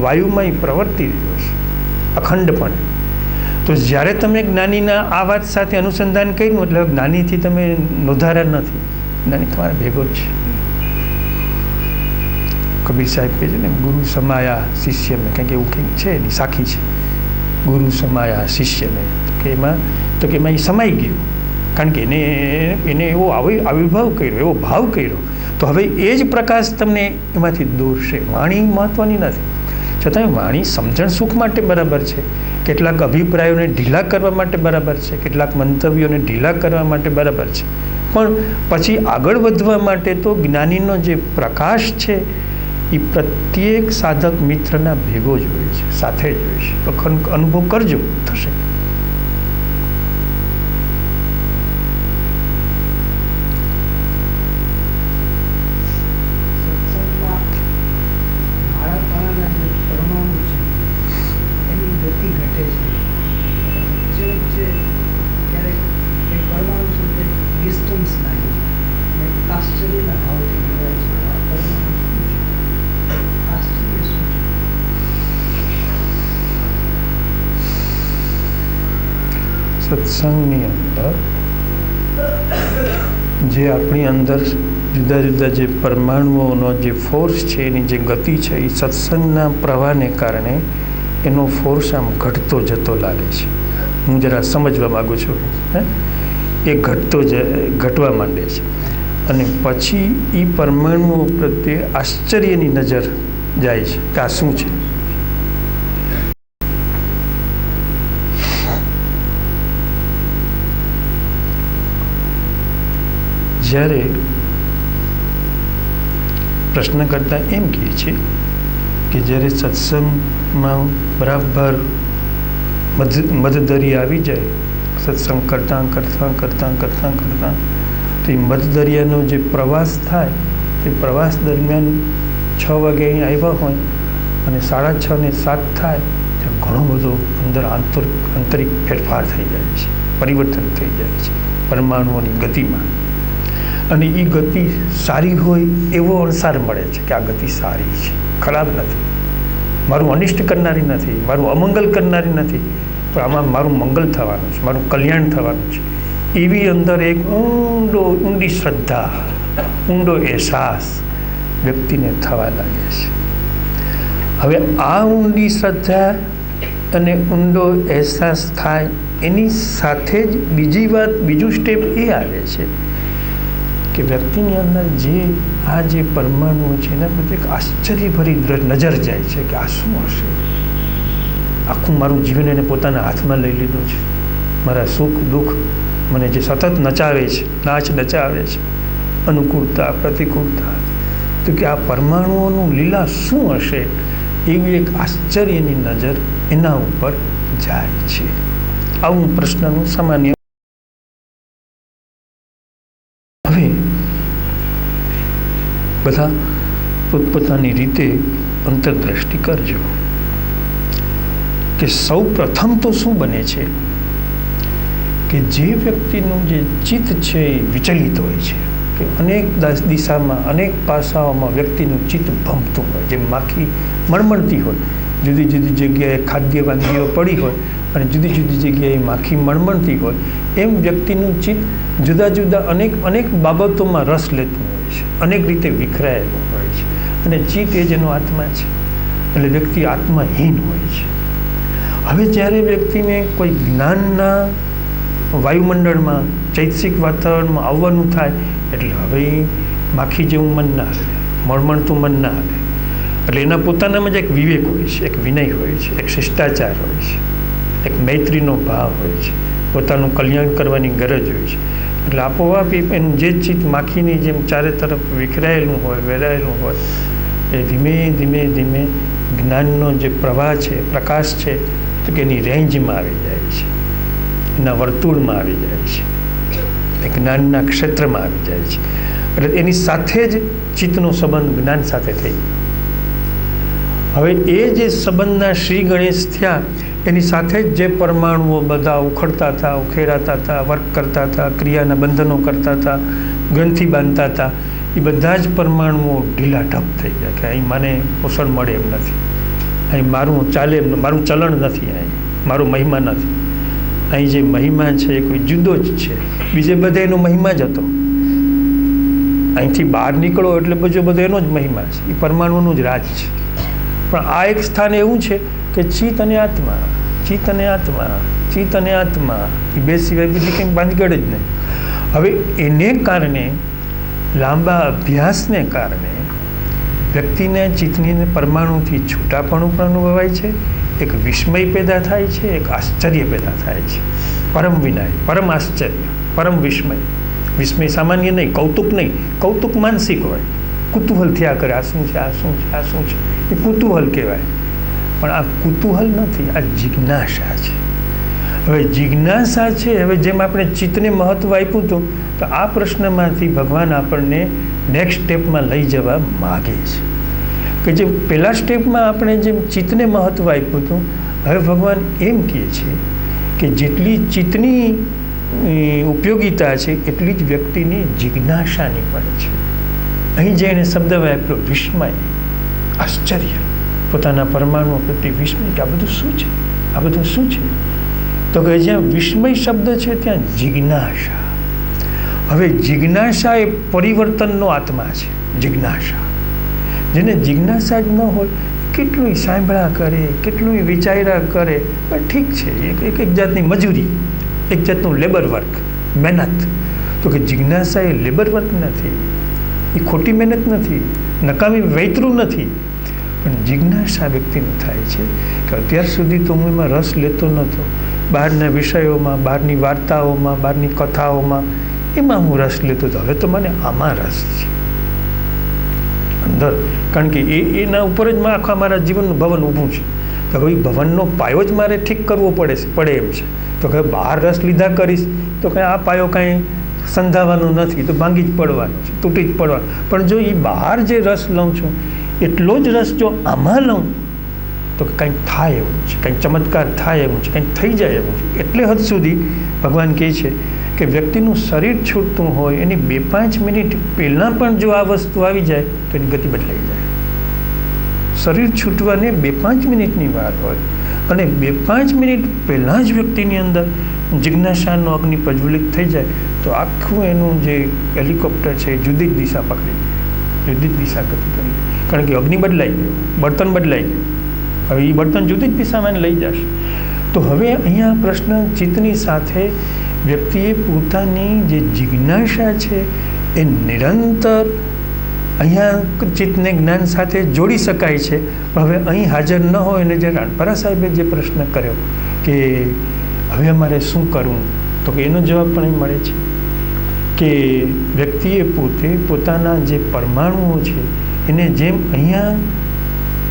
વાયુમાં પ્રવર્તી રહ્યો છે અખંડપણે. તો જ્યારે તમે જ્ઞાનીના આ વાત સાથે અનુસંધાન કર્યું એટલે જ્ઞાનીથી તમે નોંધારા નથી, જ્ઞાની તમારા ભેગો જ છે. કબીર સાહેબ કહે છે ને, ગુરુ સમાયા શિષ્ય મેં, કંઈક એવું કંઈક છે એની સાખી છે, ગુરુ સમાયા શિષ્ય મેં, કે એમાં એ સમાઈ ગયું. કારણ કે એને એવો આવિર્ભાવ કર્યો, એવો ભાવ કર્યો, તો હવે એ જ પ્રકાશ તમને એમાંથી દોરશે. વાણી મહત્વની નથી, છતાં વાણી સમજણ સુખ માટે બરાબર છે, કેટલાક અભિપ્રાયોને ઢીલા કરવા માટે બરાબર છે, કેટલાક મંતવ્યોને ઢીલા કરવા માટે બરાબર છે, પણ પછી આગળ વધવા માટે તો જ્ઞાનીનો જે પ્રકાશ છે એ પ્રત્યેક સાધક મિત્રના ભેગો જ હોય છે, સાથે જ હોય છે. તો અનુભવ કરજો, થશે. સત્સંગની અંદર જે આપણી અંદર જુદા જુદા જે પરમાણુઓનો જે ફોર્સ છે, એની જે ગતિ છે, એ સત્સંગના પ્રવાહને કારણે એનો ફોર્સ આમ ઘટતો જતો લાગે છે. હું જરા સમજવા માગું છું, એ ઘટવા માંડે છે અને પછી એ પરમાણુઓ પ્રત્યે આશ્ચર્યની નજર જાય છે કે આ શું છે. જ્યારે પ્રશ્નકર્તા એમ કહે છે કે જ્યારે સત્સંગમાં બરાબર મધદરી આવી જાય, સત્સંગ કરતાં તો એ મધદરિયાનો જે પ્રવાસ થાય, તે પ્રવાસ દરમિયાન 6 વાગે અહીં આવ્યા હોય અને 6:30 ને 7 થાય ત્યાં ઘણો બધો અંદર આંતરિક ફેરફાર થઈ જાય છે, પરિવર્તન થઈ જાય છે પરમાણુઓની ગતિમાં. અને એ ગતિ સારી હોય એવો અણસાર મળે છે કે આ ગતિ સારી છે, ખરાબ નથી, મારું અનિષ્ટ કરનારી નથી, મારું અમંગલ કરનારી નથી, પણ આમાં મારું મંગલ થવાનું છે, મારું કલ્યાણ થવાનું છે. એવી અંદર એક ઊંડી શ્રદ્ધા, ઊંડો અહેસાસ વ્યક્તિને થવા લાગે છે. હવે આ ઊંડી શ્રદ્ધા અને ઊંડો અહેસાસ થાય એની સાથે જ બીજું સ્ટેપ એ આવે છે કે વ્યક્તિની અંદર આ જે પરમાણુઓ છે એના પ્રત્યે એક આશ્ચર્યભરી નજર જાય છે કે આ શું હશે, આખું મારું જીવન એને પોતાના હાથમાં લઈ લીધું છે. મારા સુખ દુઃખ મને જે સતત નચાવે છે, નચાવે છે, અનુકૂળતા પ્રતિકૂળતા, તો કે આ પરમાણુઓનું લીલા શું હશે, એવી એક આશ્ચર્યની નજર એના ઉપર જાય છે. આવું પ્રશ્નનું સામાન્ય. હવે બધા પોતપોતાની રીતે અંતરદ્રષ્ટિ કરજો કે સૌ પ્રથમ તો શું બને છે કે જે વ્યક્તિનું જે ચિત્ત છે એ વિચલિત હોય છે, કે અનેક દિશામાં અનેક પાસાઓમાં વ્યક્તિનું ચિત્ત ભમતું હોય, જેમ માખી મણમણતી હોય, જુદી જુદી જગ્યાએ ખાદ્ય વાનગીઓ પડી હોય અને જુદી જુદી જગ્યાએ માખી મણમણતી હોય, એમ વ્યક્તિનું ચિત્ત જુદા જુદા અનેક બાબતોમાં રસ લેતું હોય છે, અનેક રીતે વિખરાયેલું હોય છે, અને ચિત્ત એ જેનો આત્મા છે, એટલે વ્યક્તિ આત્માહીન હોય છે. હવે જ્યારે વ્યક્તિને કોઈ જ્ઞાનના વાયુમંડળમાં ચૈતસિક વાતાવરણમાં આવવાનું થાય એટલે હવે માખી જેવું મન ના હાલે, મણમણતું મન ના હાલે. એટલે એના પોતાનામાં જ એક વિવેક હોય છે, એક વિનય હોય છે, એક શિષ્ટાચાર હોય છે, એક મૈત્રીનો ભાવ હોય છે, પોતાનું કલ્યાણ કરવાની ગરજ હોય છે. એટલે આપોઆપ એનું જે ચિત્ત માખીની જેમ ચારે તરફ વિખરાયેલું હોય, વેરાયેલું હોય, એ ધીમે ધીમે ધીમે જ્ઞાનનો જે પ્રવાહ છે, પ્રકાશ છે, તો કે એની રેન્જમાં આવી જાય છે, એના વર્તુળમાં આવી જાય છે, એ જ્ઞાનના ક્ષેત્રમાં આવી જાય છે. એટલે એની સાથે જ ચિત્તનો સંબંધ જ્ઞાન સાથે થઈ ગયો. હવે એ જે સંબંધના શ્રી ગણેશ થયા, એની સાથે જ જે પરમાણુઓ બધા ઉખડતા હતા, ઉખેરાતા હતા, વર્ક કરતા હતા, ક્રિયાના બંધનો કરતા હતા, ગ્રંથિ બાંધતા હતા, એ બધા જ પરમાણુઓ ઢીલા ઢપ થઈ ગયા કે અહીં મને પોષણ મળે એમ નથી, અહીં મારું ચાલે એમ, મારું ચલણ નથી, અહીં મારો મહિમા નથી, અહીં જે મહિમા છે એ કોઈ જુદો જ છે, બીજે બધે એનો મહિમા જ હતો. અહીંથી બહાર નીકળો એટલે બધો એનો જ મહિમા છે, એ પરમાણુનું જ રાજ છે. પણ આ એક સ્થાન એવું છે કે ચિત્ત અને આત્મા, ચિત્ત અને આત્મા, ચિત્ત અને આત્મા, એ બે સિવાય બીજી કંઈ બાંધગડ જ નહીં. હવે એને કારણે લાંબા અભ્યાસને કારણે વ્યક્તિને ચિત્તની પરમાણુથી છૂટાપણું પણ અનુભવાય છે, એક વિસ્મય પેદા થાય છે, એક આશ્ચર્ય પેદા થાય છે, પરમ વિનય, પરમ આશ્ચર્ય, પરમ વિસ્મય. વિસ્મય સામાન્ય નહીં, કૌતુક નહીં, કૌતુક માનસિક હોય, કુતૂહલ થયા કરે, આ શું છે, આ શું છે, આ શું છે, એ કુતૂહલ કહેવાય. પણ આ કુતૂહલ નથી, આ જિજ્ઞાસા છે. હવે જિજ્ઞાસા છે, હવે જેમ આપણે ચિત્તને મહત્વ આપ્યું હતું, તો આ પ્રશ્નમાંથી ભગવાન આપણને નેક્સ્ટ સ્ટેપમાં લઈ જવા માગે છે. કે જે પહેલા સ્ટેપમાં આપણે જેમ ચિત્તને મહત્વ આપ્યું હતું, હવે ભગવાન એમ કહે છે કે જેટલી ચિત્તની ઉપયોગિતા છે એટલી જ વ્યક્તિની જિજ્ઞાસાની પણ છે. અહીં જે એને શબ્દ વાપર્યો વિસ્મય, આશ્ચર્ય, પોતાના પરમાણુ પ્રત્યે વિસ્મય, કે આ બધું શું છે, આ બધું શું છે? તો કે જ્યાં વિસ્મય શબ્દ છે ત્યાં જિજ્ઞાસા. હવે જિજ્ઞાસા એ પરિવર્તનનો આત્મા છે. જિજ્ઞાસા, જેને જિજ્ઞાસા જ ન હોય, કેટલું સાંભળ્યા કરે, કેટલું વિચાર્યા કરે, પણ ઠીક છે, એક જાતની મજૂરી, એક જાતનું લેબર વર્ક, મહેનત. તો કે જિજ્ઞાસા એ લેબર વર્ક નથી, એ ખોટી મહેનત નથી, નકામી વૈતરું નથી. પણ જિજ્ઞાસા વ્યક્તિનું થાય છે કે અત્યાર સુધી તો હું એમાં રસ લેતો નહોતો, બહારના વિષયોમાં, બહારની વાર્તાઓમાં, બહારની કથાઓમાં, એમાં હું રસ લેતો હતો, હવે તો મને આમાં રસ છે અંદર. કારણ કે એના ઉપર જ આખા મારા જીવનનું ભવન ઊભું છે. તો હવે ભવનનો પાયો જ મારે ઠીક કરવો પડે એમ છે. તો કે બહાર રસ લીધા કરીશ તો કંઈ આ પાયો કાંઈ સંધાવાનો નથી, તો ભાંગી જ પડવાનો છે, તૂટી જ પડવાનો. પણ જો એ બહાર જે રસ લઉં છું એટલો જ રસ જો આમાં લઉં તો કંઈક થાય એવું છે, કંઈક ચમત્કાર થાય એવું છે, કંઈક થઈ જાય એવું છે. એટલે હદ સુધી ભગવાન કહે છે કે વ્યક્તિનું શરીર છૂટતું હોય એની 2-5 મિનિટ પહેલાં પણ જો આ વસ્તુ આવી જાય તો એની ગતિ બદલાઈ જાય. શરીર છૂટવાને 2-5 મિનિટની વાર હોય અને 2-5 મિનિટ પહેલાં જ વ્યક્તિની અંદર જિજ્ઞાસાનો અગ્નિ પ્રજ્વલિત થઈ જાય તો આખું એનું જે હેલિકોપ્ટર છે એ જુદી જ દિશા પકડી, જુદી જ દિશા ગતિ કરી. કારણ કે અગ્નિ બદલાઈ ગયો, બળતણ બદલાઈ ગયું, હવે એ બળતણ જુદી જ દિશામાં લઈ જશે. તો હવે અહીંયા પ્રશ્ન ચિત્તની સાથે વ્યક્તિએ પોતાની જે જિજ્ઞાસા છે એ નિરંતર અહીંયા ચિત્તને જ્ઞાન સાથે જોડી શકાય છે, પણ હવે અહીં હાજર ન હોય અને જે રાણપરા સાહેબે જે પ્રશ્ન કર્યો કે હવે અમારે શું કરવું, તો કે એનો જવાબ પણ અહીં મળે છે કે વ્યક્તિએ પોતે પોતાના જે પરમાણુઓ છે એને જેમ અહીંયા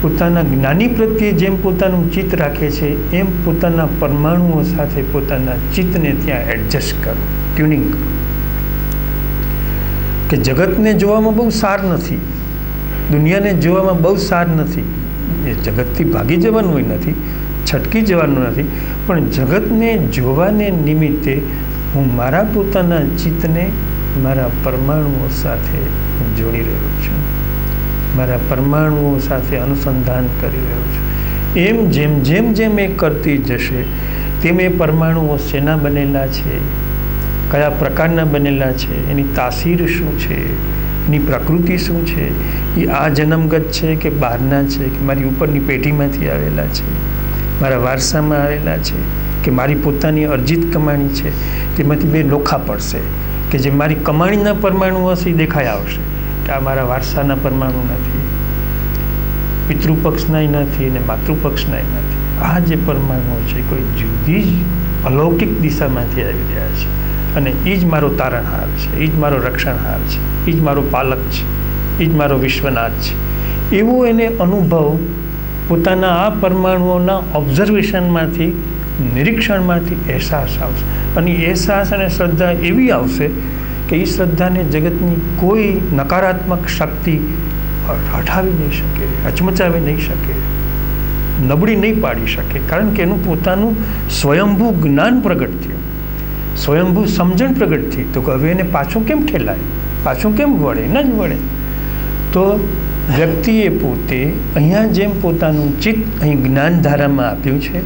પોતાના જ્ઞાની પ્રત્યે જેમ પોતાનું ચિત્ત રાખે છે એમ પોતાના પરમાણુઓ સાથે પોતાના ચિત્તને ત્યાં એડજસ્ટ કરવું, ટ્યુનિંગ કરવું. કે જગતને જોવામાં બહુ સાર નથી, દુનિયાને જોવામાં બહુ સાર નથી, એ જગતથી ભાગી જવાનું હોય નથી, છટકી જવાનું નથી, પણ જગતને જોવાને નિમિત્તે હું મારા પોતાના ચિત્તને મારા પરમાણુઓ સાથે જોડી રહ્યો છું, મારા પરમાણુઓ સાથે અનુસંધાન કરી રહ્યો છું. એમ જેમ જેમ જેમ એ કરતી જશે તેમ એ પરમાણુઓ શેના બનેલા છે, કયા પ્રકારના બનેલા છે, એની તાસીર શું છે, એની પ્રકૃતિ શું છે, એ આ જન્મગત છે કે બહારના છે, કે મારી ઉપરની પેઢીમાંથી આવેલા છે, મારા વારસામાં આવેલા છે, કે મારી પોતાની અર્જિત કમાણી છે, તેમાંથી બે નોખા પડશે કે જે મારી કમાણીના પરમાણુ હશે એ દેખાઈ આવશે કે આ મારા વારસાના પરમાણુ નથી, પિતૃપક્ષનાય નથી અને માતૃપક્ષનાય નથી. આ જે પરમાણુઓ છે કોઈ જુદી જ અલૌકિક દિશામાંથી આવી રહ્યા છે અને એ જ મારો તારણહાર છે, એ જ મારો રક્ષણહાર છે, એ જ મારો પાલક છે, એ જ મારો વિશ્વનાથ છે. એવો એને અનુભવ પોતાના આ પરમાણુઓના ઓબ્ઝર્વેશનમાંથી, નિરીક્ષણમાંથી અહેસાસ આવશે અને અહેસાસ અને શ્રદ્ધા એવી આવશે કે એ શ્રદ્ધાને જગતની કોઈ નકારાત્મક શક્તિ હટાવી નહીં શકે, હચમચાવી નહીં શકે, નબળી નહીં પાડી શકે, કારણ કે એનું પોતાનું સ્વયંભૂ જ્ઞાન પ્રગટ થયું, સ્વયંભૂ સમજણ પ્રગટ થઈ. તો હવે એને પાછું કેમ ઠેલાય, પાછું કેમ વળે, ન જ વળે. તો વ્યક્તિએ પોતે અહીંયા જેમ પોતાનું ચિત્ત અહીં જ્ઞાનધારામાં આપ્યું છે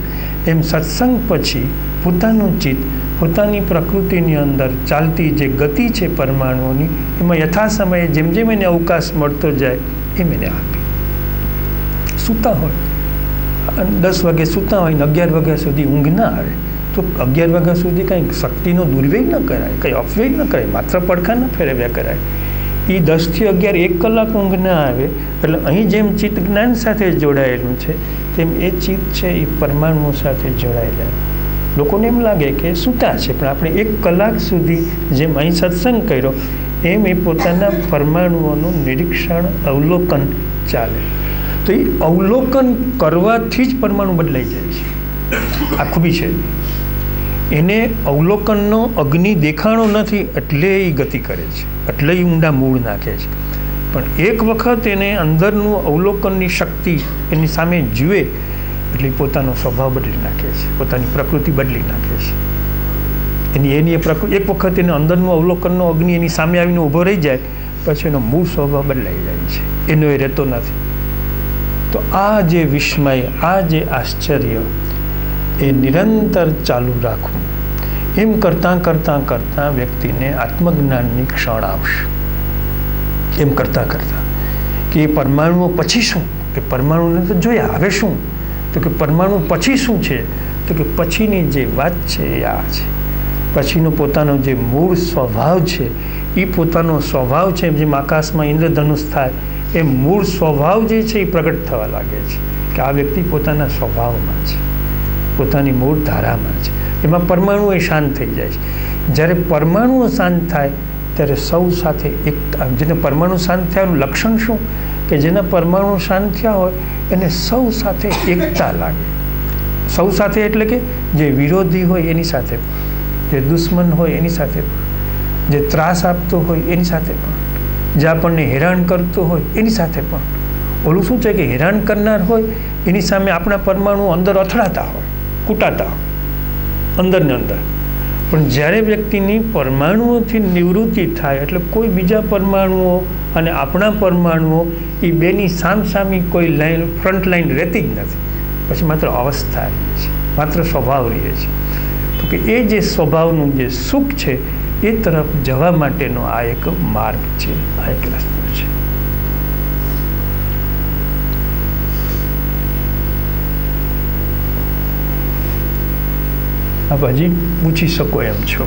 એમ સત્સંગ પછી પોતાનું ચિત્ત પોતાની પ્રકૃતિની અંદર ચાલતી જે ગતિ છે પરમાણુઓની એમાં યથા સમયે જેમ જેમ એને અવકાશ મળતો જાય એમ એને આપી. સૂતા હોય 10 વાગે સૂતા હોય ને 11 વાગ્યા સુધી ઊંઘ ના આવે તો 11 વાગ્યા સુધી કંઈ શક્તિનો દુર્વ્યય ન કરાય, કંઈ અપવ્યય ન કરાય, માત્ર પડખા ન ફેરવ્યા કરાય. એ 10 થી 11 1 કલાક ઊંઘ ના આવે એટલે અહીં જેમ ચિત્ત જ્ઞાન સાથે જોડાયેલું છે તેમ એ ચિત્ત છે એ પરમાણુઓ સાથે જોડાયેલા. લોકોને એમ લાગે કે સૂતા છે, પણ આપણે 1 કલાક સુધી જેમ અહીં સત્સંગ કર્યો એમ એ પોતાના પરમાણુઓનું નિરીક્ષણ, અવલોકન ચાલે. તો એ અવલોકન કરવાથી જ પરમાણુ બદલાઈ જાય છે. આ ખૂબી છે. એને અવલોકનનો અગ્નિ દેખાણો નથી એટલે એ ગતિ કરે છે, એટલે એ ઊંડા મૂળ નાખે છે. પણ એક વખત એને અંદરનું અવલોકનની શક્તિ એની સામે જુએ એટલે પોતાનો સ્વભાવ બદલી નાખે છે, પોતાની પ્રકૃતિ બદલી નાખે છે. એની પ્રકૃતિ એક વખત એને અંદરનું અવલોકનનો અગ્નિ એની સામે આવીને ઊભો રહી જાય પછી એનો મૂળ સ્વભાવ બદલાઈ જાય છે, એનો એ રહેતો નથી. તો આ જે વિસ્મય, આ જે આશ્ચર્ય એ નિરંતર ચાલુ રાખવું. એમ કરતાં કરતાં કરતાં વ્યક્તિને આત્મજ્ઞાનની ક્ષણ આવશે. એમ કરતાં કરતાં કે એ પરમાણુઓ પછી શું, કે પરમાણુને તો જોયા, હવે શું, તો કે પરમાણુ પછી શું છે, તો કે પછીની જે વાત છે એ આ છે. પછીનો પોતાનો જે મૂળ સ્વભાવ છે એ પોતાનો સ્વભાવ છે, જેમ આકાશમાં ઇન્દ્રધનુષ થાય એ મૂળ સ્વભાવ જે છે એ પ્રગટ થવા લાગે છે કે આ વ્યક્તિ પોતાના સ્વભાવમાં છે, પોતાની મૂળ ધારામાં છે. એમાં પરમાણુ એ શાંત થઈ જાય છે. જ્યારે પરમાણુઓ શાંત થાય ત્યારે સૌ સાથે એક, જેને પરમાણુ શાંત થયાનું લક્ષણ શું, કે જેના પરમાણુ શાંત થયા હોય એને સૌ સાથે એકતા લાગે. સૌ સાથે એટલે કે જે વિરોધી હોય એની સાથે પણ, જે દુશ્મન હોય એની સાથે પણ, જે ત્રાસ આપતો હોય એની સાથે પણ, જે આપણને હેરાન કરતો હોય એની સાથે પણ. ઓલું શું છે કે હેરાન કરનાર હોય એની સામે આપણા પરમાણુ અંદર અથડાતા હોય, કૂટાતા હોય અંદર ને અંદર. પણ જ્યારે વ્યક્તિની પરમાણુઓથી નિવૃત્તિ થાય એટલે કોઈ બીજા પરમાણુઓ અને આપણા પરમાણુઓ એ બેની સામસામી કોઈ લાઈન, ફ્રન્ટ લાઈન રહેતી જ નથી. પછી માત્ર અવસ્થા રહે છે, માત્ર સ્વભાવ રહે છે. તો કે એ જે સ્વભાવનું જે સુખ છે એ તરફ જવા માટેનો આ એક માર્ગ છે, આ એક રસ્તો છે. આપ હજી પૂછી શકો એમ છો.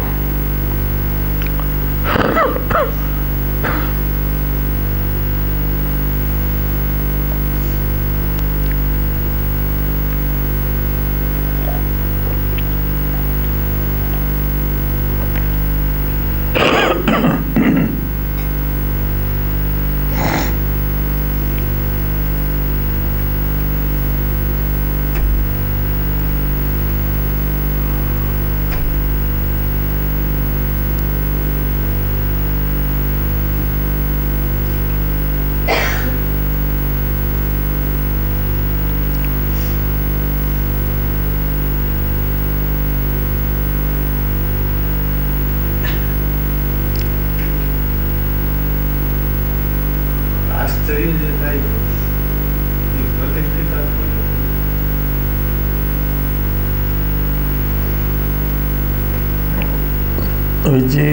હવે જે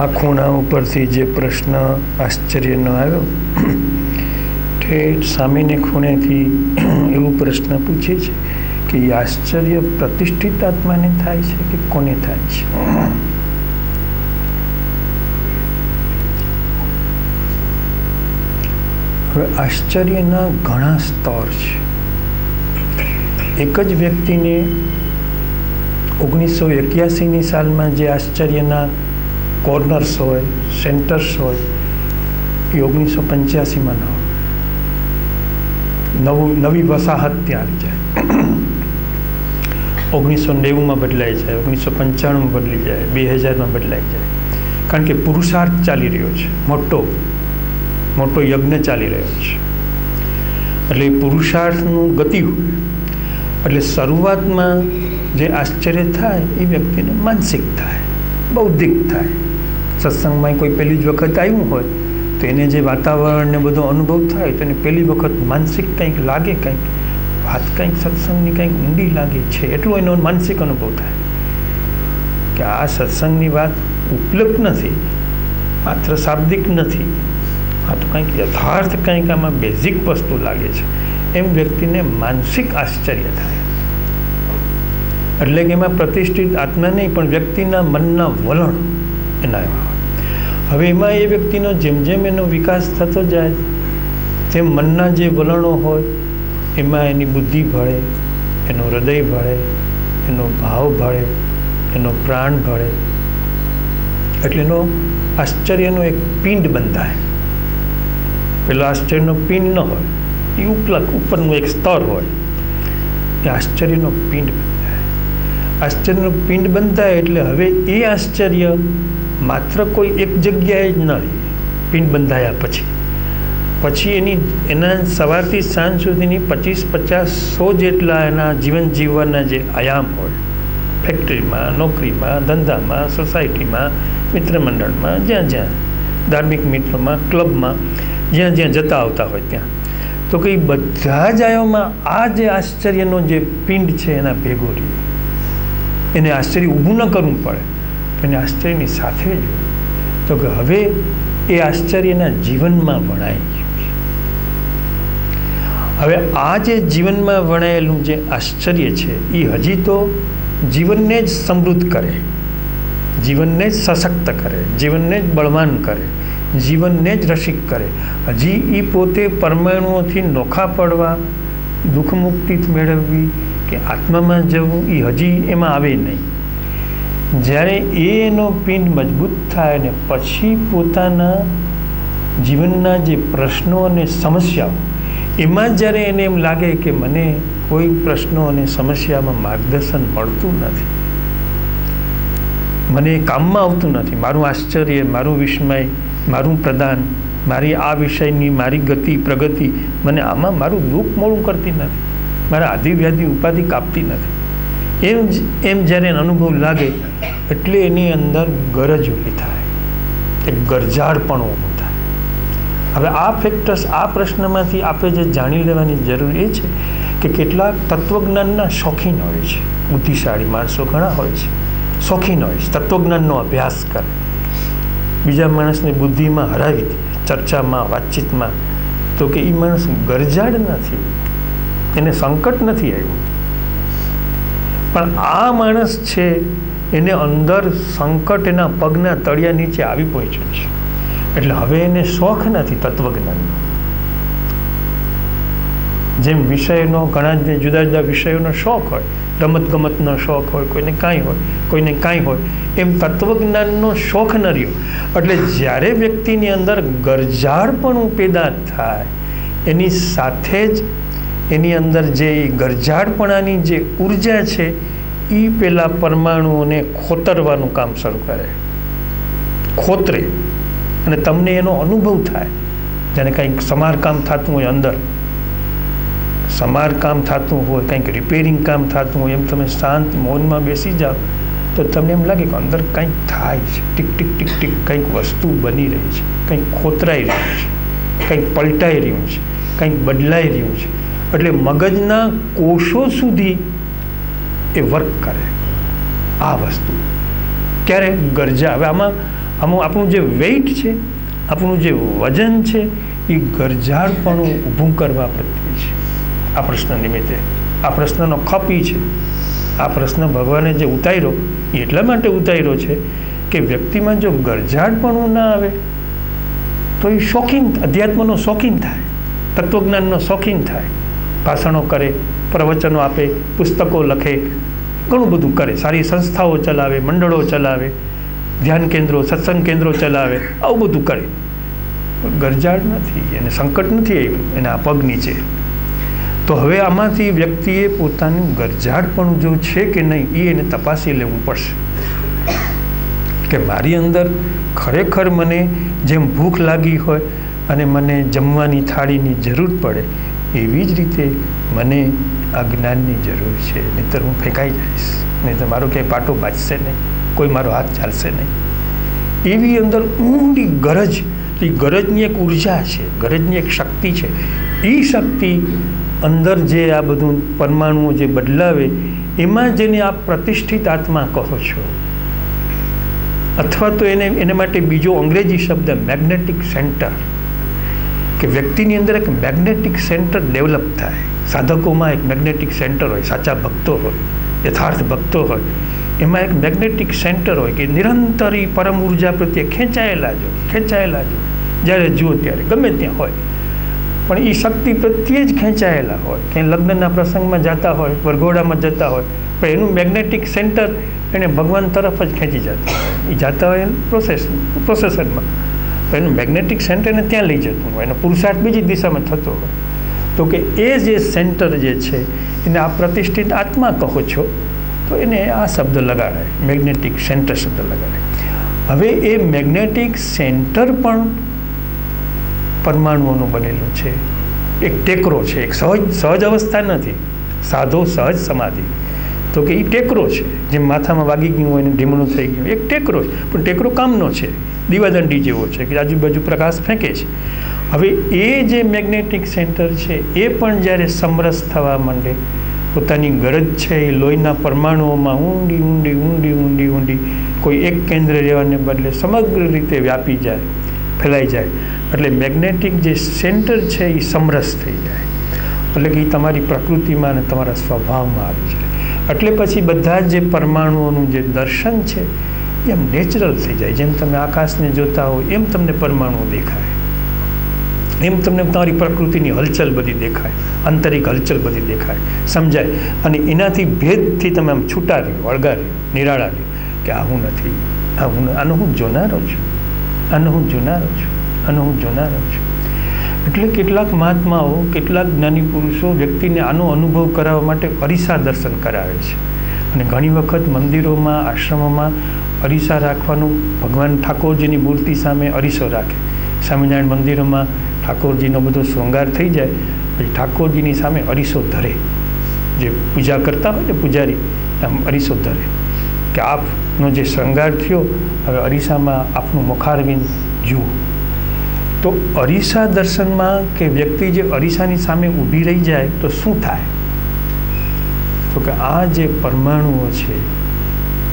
આ ખૂણા ઉપરથી જે પ્રશ્ન આશ્ચર્યનો આવ્યો, ઠેઠ સામેને ખૂણેથી એવો પ્રશ્ન પૂછે છે કે એ આશ્ચર્ય પ્રતિષ્ઠિત આત્માને થાય છે કે કોને થાય છે? હવે આશ્ચર્યના ઘણા સ્તર છે. એક જ વ્યક્તિને 1981ની સાલમાં જે આશ્ચર્યના કોર્નર્સ હોય, સેન્ટર્સ હોય, એ 1985માં ન હોય. નવી વસાહત ત્યાં આવી જાય, 1990માં બદલાઈ જાય, 1995માં બદલી જાય, 2000માં બદલાઈ જાય. કારણ કે પુરુષાર્થ ચાલી રહ્યો છે, મોટો યજ્ઞ ચાલી રહ્યો છે. એટલે પુરુષાર્થનું ગતિ હોય. એટલે શરૂઆતમાં જે આશ્ચર્ય થાય એ વ્યક્તિને માનસિક થાય, બૌદ્ધિક થાય. સત્સંગમાં કોઈ પહેલી જ વખત આવ્યું હોય તો એને જે વાતાવરણને બધો અનુભવ થાય તો એને પહેલી વખત માનસિક કંઈક લાગે, કંઈક વાત કંઈક સત્સંગની કંઈક ઊંડી લાગે છે, એટલો એનો માનસિક અનુભવ થાય કે આ સત્સંગની વાત ઉપલબ્ધ નથી, માત્ર શાબ્દિક નથી, આ તો કંઈક યથાર્થ કંઈક આમાં બેઝિક વસ્તુ લાગે છે. એમ વ્યક્તિને માનસિક આશ્ચર્ય થાય. એટલે કે એમાં પ્રતિષ્ઠિત આત્મા નહીં પણ વ્યક્તિના મનના વલણ એના એવા હોય. હવે એમાં એ વ્યક્તિનો જેમ જેમ એનો વિકાસ થતો જાય તેમ મનના જે વલણો હોય એમાં એની બુદ્ધિ ભળે, એનું હૃદય ભળે, એનો ભાવ ભળે, એનો પ્રાણ ભળે. એટલે એનો આશ્ચર્યનો એક પિંડ બંધાય. પેલો આશ્ચર્યનો પિંડ ન હોય, એ ઉપરનું એક સ્તર હોય, એ આશ્ચર્યનો પિંડ બંધાય. આશ્ચર્યનો પિંડ બંધાય એટલે હવે એ આશ્ચર્ય માત્ર કોઈ એક જગ્યાએ જ ન રહે. પિંડ બંધાયા પછી એના સવારથી સાંજ સુધીની 25, 50, 100 જેટલા એના જીવન જીવવાના જે આયામ હોય, ફેક્ટરીમાં, નોકરીમાં, ધંધામાં, સોસાયટીમાં, મિત્ર મંડળમાં, જ્યાં ધાર્મિક મિત્રોમાં, ક્લબમાં, જ્યાં જતા આવતા હોય ત્યાં, તો કે બધા જ આયોમાં આ જે આશ્ચર્યનો જે પિંડ છે એના ભેગો રહે. એને આશ્ચર્ય ઊભું ન કરવું પડે, એને આશ્ચર્યની સાથે જ તો કે હવે એ આશ્ચર્યના જીવનમાં વણાઈ ગયું છે. હવે આ જે જીવનમાં વણાયેલું જે આશ્ચર્ય છે એ હજી તો જીવનને જ સમૃદ્ધ કરે, જીવનને જ સશક્ત કરે, જીવનને જ બળવાન કરે, જીવનને જ રસિક કરે. હજી એ પોતે પરમાણુઓથી નોખા પડવા, દુઃખ મુક્તિ મેળવવી કે આત્મામાં જવું એ હજી એમાં આવે નહીં. જ્યારે એનો પિંડ મજબૂત થાય ને પછી પોતાના જીવનના જે પ્રશ્નો અને સમસ્યાઓ એમાં જ્યારે એને એમ લાગે કે મને કોઈ પ્રશ્નો અને સમસ્યામાં માર્ગદર્શન મળતું નથી, મને કામમાં આવતું નથી, મારું આશ્ચર્ય, મારું વિસ્મય, મારું પ્રદાન, મારી આ વિષયની મારી ગતિ પ્રગતિ મને આમાં મારું દુઃખ મોડું કરતી નથી, મારા આધિવ્યાધિ ઉપાધિ કાપતી નથી, એમ જ્યારે અનુભવ લાગે એટલે એની અંદર ગરજ ઊભી થાય, એક ગરજાળપણું ઊભું થાય. હવે આ ફેક્ટર્સ, આ પ્રશ્નમાંથી આપણે જે જાણી લેવાની જરૂર એ છે કે કેટલાક તત્વજ્ઞાનના શોખીન હોય છે, બુદ્ધિશાળી માણસો ઘણા હોય છે, શોખીન હોય છે, તત્વજ્ઞાનનો અભ્યાસ કરે, બીજા માણસને બુદ્ધિમાં હરાવી દે, ચર્ચામાં, વાતચીતમાં, તો કે એ માણસ ગરજાળ નથી, એને સંકટ નથી આવ્યું. પણ આ માણસ છે એને અંદર સંકટ એના પગના તળિયા નીચે આવી પહોંચ્યું છે. એટલે હવે એને શોખ નથી તત્વજ્ઞાનનો. જેમ વિષયનો ઘણા જુદા જુદા વિષયોનો શોખ હોય, રમતગમતનો શોખ હોય, કોઈને કાંઈ હોય, એમ તત્વજ્ઞાનનો શોખ ન રહ્યો. એટલે જ્યારે વ્યક્તિની અંદર ગરજાળપણું પેદા થાય એની સાથે જ એની અંદર જે ગરજાળપણાની જે ઉર્જા છે એ પેલા પરમાણુઓને ખોતરવાનું કામ શરૂ કરે, ખોતરે, અને તમને એનો અનુભવ થાય. જાણે કંઈક સમારકામ થતું હોય, અંદર સમારકામ થતું હોય, કંઈક રિપેરિંગ કામ થતું હોય, એમ તમે શાંત મૌનમાં બેસી જાઓ તો તમને એમ લાગે કે અંદર કંઈક થાય છે, ટીક ટીક ટીક ટીક કંઈક વસ્તુ બની રહી છે, કંઈક ખોતરાઈ રહ્યું છે, કંઈક પલટાઈ રહ્યું છે, કંઈક બદલાઈ રહ્યું છે. એટલે મગજના કોષો સુધી એ વર્ક કરે આ વસ્તુ. ક્યારે ગરજા. હવે આમાં આપણું જે વેઇટ છે, આપણું જે વજન છે, એ ગરજાળપણું ઊભું કરવા પ્રત્યે છે. આ પ્રશ્ન નિમિત્તે આ પ્રશ્નનો ખપ એ છે. આ પ્રશ્ન ભગવાને જે ઉતાર્યો એ એટલા માટે ઉતાર્યો છે કે વ્યક્તિમાં જો ગરજાળપણું ના આવે તો એ શોખીન, અધ્યાત્મનો શોખીન થાય, તત્વજ્ઞાનનો શોખીન થાય, ભાષણો કરે, પ્રવચનો આપે, પુસ્તકો લખે, ઘણું બધું કરે, સારી સંસ્થાઓ ચલાવે, મંડળો ચલાવે, ધ્યાન કેન્દ્રો, સત્સંગ કેન્દ્રો ચલાવે, આવું બધું કરે. ગરજાળ નથી, એને સંકટ નથી આવ્યું એના પગ નીચે. તો હવે આમાંથી વ્યક્તિએ પોતાનું ગરજાળપણું જો છે કે નહીં એ એને તપાસી લેવું પડશે કે મારી અંદર ખરેખર મને જેમ ભૂખ લાગી હોય અને મને જમવાની થાળીની જરૂર પડે એવી જ રીતે મને આ જ્ઞાનની જરૂર છે. નહીંતર હું ફેંકાઈ જઈશ, નહીં તો મારો ક્યાંય પાટો બાજશે નહીં, કોઈ મારો હાથ ચાલશે નહીં. એવી અંદર ઊંડી ગરજ, એ ગરજની એક ઉર્જા છે, ગરજની એક શક્તિ છે. એ શક્તિ અંદર જે આ બધું પરમાણુઓ જે બદલાવે એમાં જેને આપ પ્રતિષ્ઠિત આત્મા કહો છો, અથવા તો એને માટે બીજો અંગ્રેજી શબ્દ મેગ્નેટિક સેન્ટર, કે વ્યક્તિની અંદર એક મેગ્નેટિક સેન્ટર ડેવલપ થાય. સાધકોમાં એક મેગ્નેટિક સેન્ટર હોય, સાચા ભક્તો હોય, યથાર્થ ભક્તો હોય, એમાં એક મેગ્નેટિક સેન્ટર હોય કે નિરંતર પરમ ઉર્જા પ્રત્યે ખેંચાયેલા જો જ્યારે જુઓ ત્યારે ગમે ત્યાં હોય, પણ એ શક્તિ પ્રત્યે જ ખેંચાયેલા હોય. ક્યાંય લગ્નના પ્રસંગમાં જતા હોય, વરઘોડામાં જતા હોય, પણ એનું મેગ્નેટિક સેન્ટર એને ભગવાન તરફ જ ખેંચી જતા હોય. એ જતા હોય પ્રોસેસરમાં, તો એનું મેગ્નેટિક સેન્ટરને ત્યાં લઈ જતું હોય, એનો પુરુષાર્થ બીજી દિશામાં થતો હોય. તો કે એ જે સેન્ટર જે છે એને આ પ્રતિષ્ઠિત આત્મા કહો છો, તો એને આ શબ્દ લગાડાય, મેગ્નેટિક સેન્ટર શબ્દ લગાડાય. હવે એ મેગ્નેટિક સેન્ટર પણ પરમાણુઓનું બનેલું છે, એક ટેકરો છે, એક સહજ અવસ્થા નથી, સાધો સહજ સમાધિ. તો કે એ ટેકરો છે, જેમ માથામાં વાગી ગયું હોય ને ઢીમણું થઈ ગયું, એક ટેકરો છે, પણ ટેકરો કામનો છે, દીવાદંડી જેવો છે કે આજુબાજુ પ્રકાશ ફેંકે છે. હવે એ જે મેગ્નેટિક સેન્ટર છે એ પણ જ્યારે સમરસ થવા માંડે, પોતાની ગરજ છે એ લોહીના પરમાણુઓમાં ઊંડી ઊંડી ઊંડી ઊંડી ઊંડી કોઈ એક કેન્દ્ર રહેવાને બદલે સમગ્ર રીતે વ્યાપી જાય, ફેલાઈ જાય, એટલે મેગ્નેટિક જે સેન્ટર છે એ સમરસ થઈ જાય, એટલે કે એ તમારી પ્રકૃતિમાં અને તમારા સ્વભાવમાં આવી જાય. એટલે પછી બધા જે પરમાણુઓનું જે દર્શન છે એમ નેચરલ થઈ જાય. જેમ તમે આકાશને જોતા હો એમ તમને પરમાણુઓ દેખાય, એમ તમને તમારી પ્રકૃતિની હલચલ બધી દેખાય, આંતરિક હલચલ બધી દેખાય, સમજાય, અને એનાથી ભેદથી તમે આમ છૂટા રહ્યો, વળગા રહ્યો, નિરાળા રહ્યો કે આ હું નથી, આનો હું જોનારો છું, આનો હું જોનારો છું, આનો હું જોનારો છું. એટલે કેટલાક મહાત્માઓ, કેટલાક જ્ઞાની પુરુષો વ્યક્તિને આનો અનુભવ કરાવવા માટે અરીસા દર્શન કરાવે છે. અને ઘણી વખત મંદિરોમાં, આશ્રમોમાં અરીસા રાખવાનું, ભગવાન ઠાકોરજીની મૂર્તિ સામે અરીસો રાખે. સ્વામિનારાયણ મંદિરોમાં ઠાકોરજીનો બધો શૃંગાર થઈ જાય પછી ઠાકોરજીની સામે અરીસો ધરે, જે પૂજા કરતા હોય ને પૂજારી, આમ અરીસો ધરે કે આપનો જે શૃંગાર થયો હવે અરીસામાં આપનું મુખારવિંદ જુઓ. તો અરીસા દર્શનમાં કે વ્યક્તિ જે અરીસાની સામે ઊભી રહી જાય તો શું થાય? તો કે આ જે પરમાણુઓ છે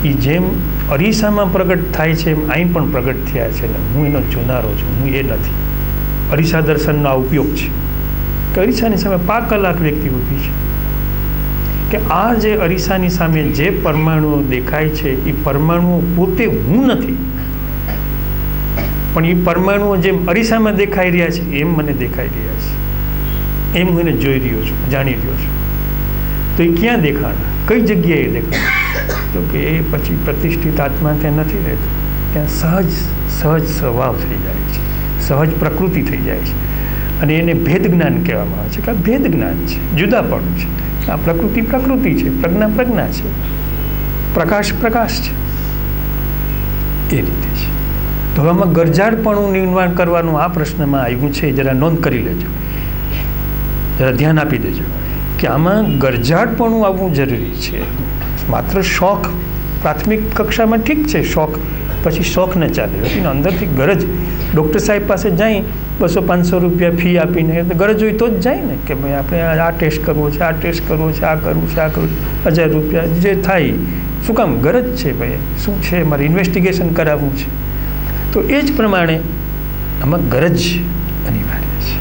એ જેમ અરીસામાં પ્રગટ થાય છે એમ અહીં પણ પ્રગટ થયા છે ને હું એનો જોનારો છું, હું એ નથી. અરીસા દર્શનનો આ ઉપયોગ છે કે અરીસાની સામે 5 કલાક વ્યક્તિ ઊભી છે કે આ જે અરીસાની સામે જે પરમાણુઓ દેખાય છે એ પરમાણુઓ પોતે હું નથી, પણ એ પરમાણુઓ જેમ અરીસામાં દેખાઈ રહ્યા છે એમ મને દેખાઈ રહ્યા છે, એમ હું એને જોઈ રહ્યો છું, જાણી રહ્યો છું. તો એ ક્યાં દેખાણા, કઈ જગ્યાએ દેખાણા? તો કે એ પછી પ્રતિષ્ઠિત આત્મા ત્યાં નથી રહેતો, ત્યાં સહજ સ્વભાવ થઈ જાય છે, સહજ પ્રકૃતિ થઈ જાય છે. અને એને ભેદ જ્ઞાન કહેવામાં આવે છે કે આ ભેદ જ્ઞાન છે, જુદાપણું છે. આ પ્રકૃતિ છે, પ્રજ્ઞા છે, પ્રકાશ છે, એ રીતે છે. તો હવે આમાં ગરજાળપણું નિર્માણ કરવાનું આ પ્રશ્નમાં આવ્યું છે, જરા નોંધ કરી લેજો, જરા ધ્યાન આપી દેજો કે આમાં ગરજાળપણું આવવું જરૂરી છે. માત્ર શોખ પ્રાથમિક કક્ષામાં ઠીક છે, શોખ પછી શોખ ન ચાલે. વ્યક્તિને અંદરથી ગરજ, ડૉક્ટર સાહેબ પાસે જાય 200-500 રૂપિયા ફી આપીને ગરજ હોય તો જ જાય ને, કે ભાઈ આપણે આ ટેસ્ટ કરવો છે, આ ટેસ્ટ કરવો છે, આ કરવું છે, આ કરવું, 1000 રૂપિયા જે થાય. શું કામ? ગરજ છે ભાઈ, શું છે મારે ઇન્વેસ્ટિગેશન કરાવવું છે. તો એ જ પ્રમાણે આમાં ગરજ અનિવાર્ય છે.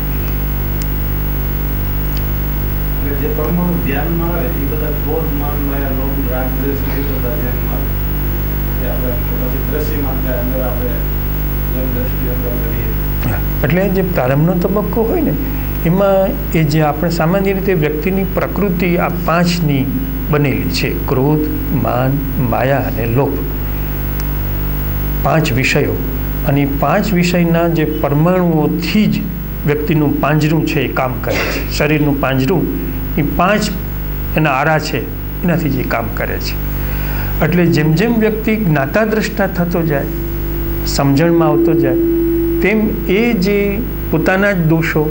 જે પરમાણુ ધ્યાનમાં આવે એ બધા ક્રોધ, માન, માયા, લોભ, રાગ, દ્વેષ એ બધા ધ્યાનમાં આવે, પછી દ્રશ્યમાન થાય અંદર આપણે જેમ દ્રષ્ટિ અંદર કરીએ. એટલે જે પ્રારંભનો તબક્કો હોય ને એમાં એ જે આપણે સામાન્ય રીતે વ્યક્તિની પ્રકૃતિ આ 5ની બનેલી છે: ક્રોધ, માન, માયા અને લોભ. 5 વિષયો, અને 5 વિષયના જે પરમાણુઓથી જ વ્યક્તિનું પાંજરું છે એ કામ કરે છે. શરીરનું પાંજરું એ 5 એના આરા છે, એનાથી જે કામ કરે છે. એટલે જેમ જેમ વ્યક્તિ જ્ઞાતા દ્રષ્ટા થતો જાય, સમજણમાં આવતો જાય, તેમ એ જે પોતાના જ દોષો,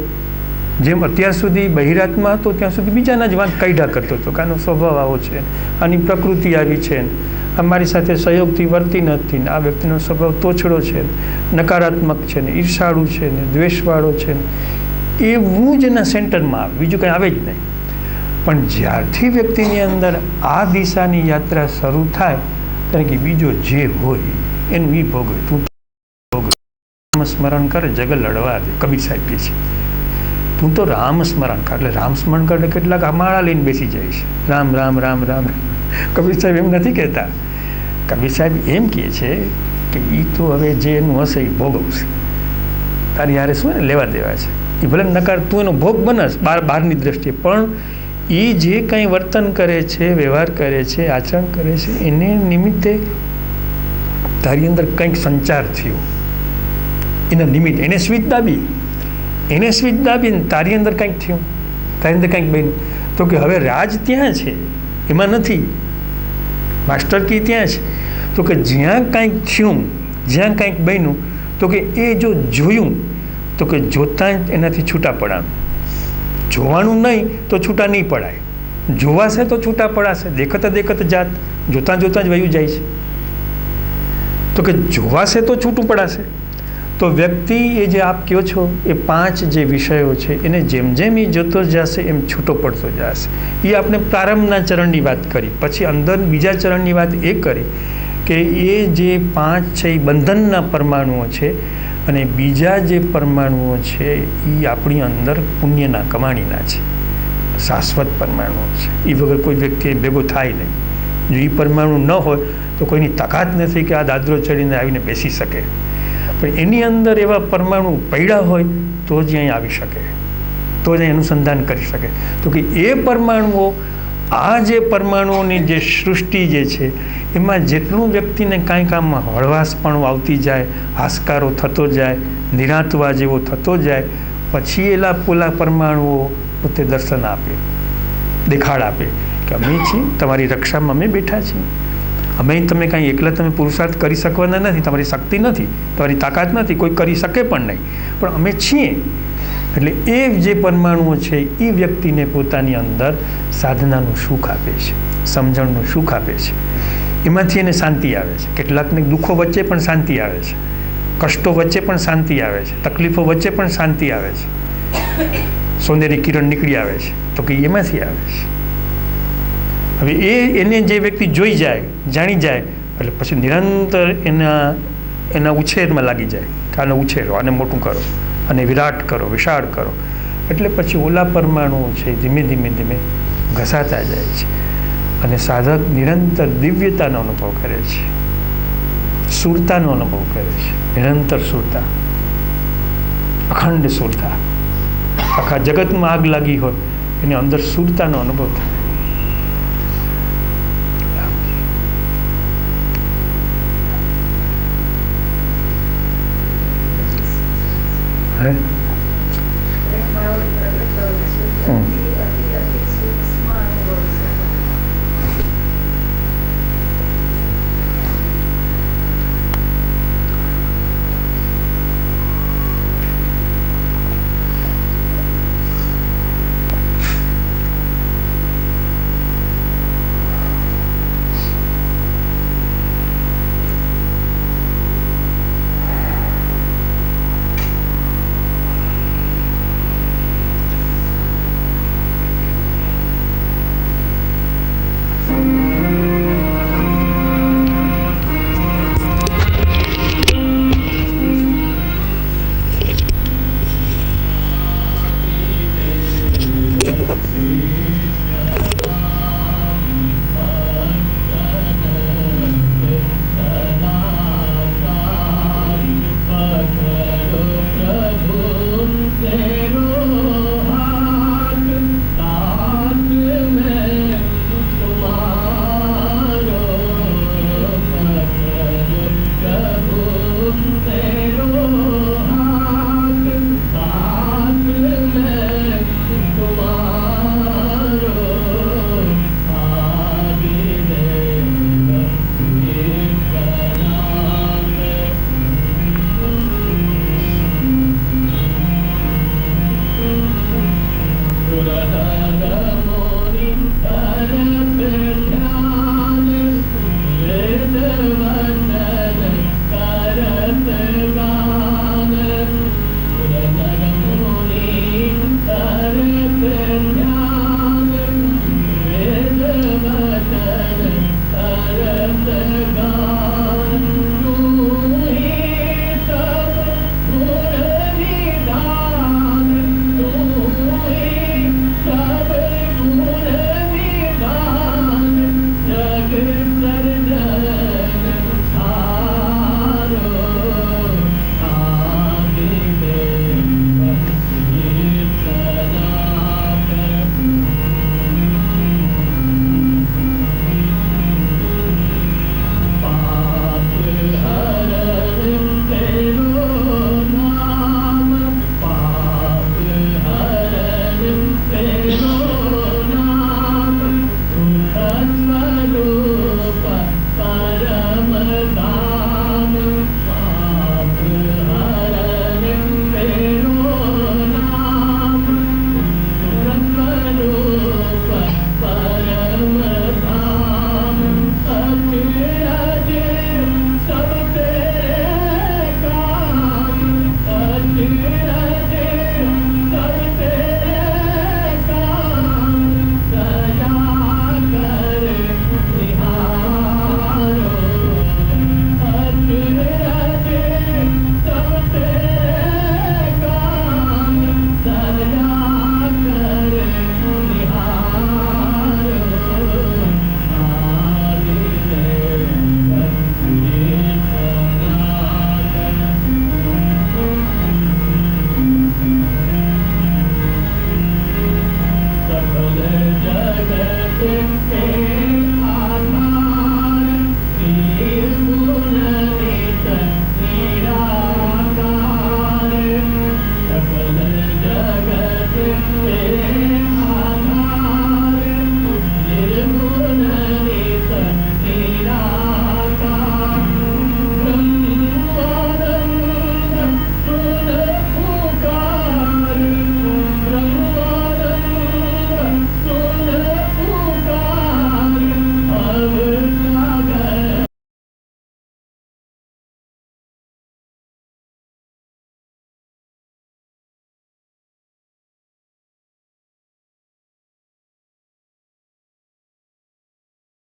જેમ અત્યાર સુધી બહિરાત્મા હતો ત્યાં સુધી બીજાના જ વાંક કાઢ્યા કરતો હતો કે આનો સ્વભાવ આવો છે, આની પ્રકૃતિ આવી છે, અમારી સાથે સહયોગથી વર્તી નથી, ને આ વ્યક્તિનો સ્વભાવ તોછડો છે, નકારાત્મક છે, ને ઈર્ષાળુ છે, ને દ્વેષવાળો છે, ને એવું જ એના સેન્ટરમાં આવે, બીજું કંઈ આવે જ નહીં. પણ જ્યારથી વ્યક્તિની અંદર આ દિશાની યાત્રા શરૂ થાય ત્યારે કે બીજો જે હોય એનું એ ભોગવે, તું ભોગવે. રામ સ્મરણ કરે જગ લડવા દે, કબીર સાહેબ કહે છે. તું તો રામ સ્મરણ કર. એટલે રામ સ્મરણ કરે કેટલાક માળા લઈને બેસી જાય છે, રામ રામ રામ રામ. કબીર સાહેબ એમ નથી કહેતા. કબીર સાહેબ એમ કહે છે કે એ તો હવે જે એનું હશે એ ભોગવશે, તારી યારે શું ને લેવા દેવા છે. એ ભલે નકાર તું એનો ભોગ બનસ બહારની દ્રષ્ટિએ, પણ એ જે કંઈ વર્તન કરે છે, વ્યવહાર કરે છે, આચરણ કરે છે, એને નિમિત્તે તારી અંદર કંઈક સંચાર થયો, એના નિમિત્તે એને સ્વિચ દાબીને તારી અંદર કંઈક થયું, તારી અંદર કંઈક બન્યું. તો કે હવે રાજ ત્યાં છે, એમાં નથી, માસ્ટર કી ત્યાં છે. તો કે જ્યાં કંઈક થયું, જ્યાં કંઈક બન્યું, તો કે એ જો જોયું તો કે જોતાં જ એનાથી છૂટા પડવાનું. જોવાનું નહીં તો છૂટા નહીં પડાય, જોવાશે તો છૂટા પડાશે. દેખતા જાત, જોતાં જ વયું જાય છે. તો કે જોવાશે તો છૂટું પડાશે. તો વ્યક્તિ એ જે આપ કહો છો એ 5 જે વિષયો છે એને જેમ જેમ એ જોતો જશે એમ છૂટો પડતો જશે. એ આપણે પ્રારંભના ચરણની વાત કરી, પછી અંદર બીજા ચરણની વાત એ કરી કે એ જે 5 છે એ બંધનના પરમાણુઓ છે, અને બીજા જે પરમાણુઓ છે એ આપણી અંદર પુણ્યના કમાણીના છે, શાશ્વત પરમાણુઓ છે. એ વગર કોઈ વ્યક્તિ ભેગો થાય નહીં. જો એ પરમાણુ ન હોય તો કોઈની તાકાત નથી કે આ દાદરો ચડીને આવીને બેસી શકે. પણ એની અંદર એવા પરમાણુ પડ્યા હોય તો જ અહીં આવી શકે, તો જ અહીં અનુસંધાન કરી શકે. તો કે એ પરમાણુઓ, આ જે પરમાણુઓની જે સૃષ્ટિ જે છે એમાં જેટલું વ્યક્તિને કાંઈક આમાં હળવાશપણું આવતી જાય, હાશકારો થતો જાય, નિરાંતવા જેવો થતો જાય, પછી એલા પોલા પરમાણુઓ પોતે દર્શન આપે, દેખાડ આપે કે અમે છીએ, તમારી રક્ષામાં અમે બેઠા છીએ. અમે તમે કાંઈ એકલા તમે પુરુષાર્થ કરી શકવાના નથી, તમારી શક્તિ નથી, તમારી તાકાત નથી, કોઈ કરી શકે પણ નહીં, પણ અમે છીએ. એટલે એ જે પરમાણુઓ છે એ વ્યક્તિને પોતાની અંદર સાધનાનું સુખ આપે છે, સમજણનું સુખ આપે છે. એમાંથી એને શાંતિ આવે છે. કેટલાકને દુઃખો વચ્ચે પણ શાંતિ આવે છે, કષ્ટો વચ્ચે પણ શાંતિ આવે છે, તકલીફો વચ્ચે પણ શાંતિ આવે છે, સોનેરી કિરણ નીકળી આવે છે. તો કે એમાંથી આવે છે. હવે એને જે વ્યક્તિ જોઈ જાય, જાણી જાય, એટલે પછી નિરંતર એના ઉછેરમાં લાગી જાય કે આને ઉછેરો, આને મોટું કરો, અને વિરાટ કરો, વિશાળ કરો. એટલે પછી ઓલા પરમાણુઓ છે ધીમે ધીમે ઘસાતા જાય છે, અને સાધક નિરંતર દિવ્યતાનો અનુભવ કરે છે, સુરતાનો અનુભવ કરે છે, નિરંતર સુરતા, અખંડ સુરતા. આખા જગતમાં આગ લાગી હોય એને અંદર સુરતાનો અનુભવ થાય. રહારા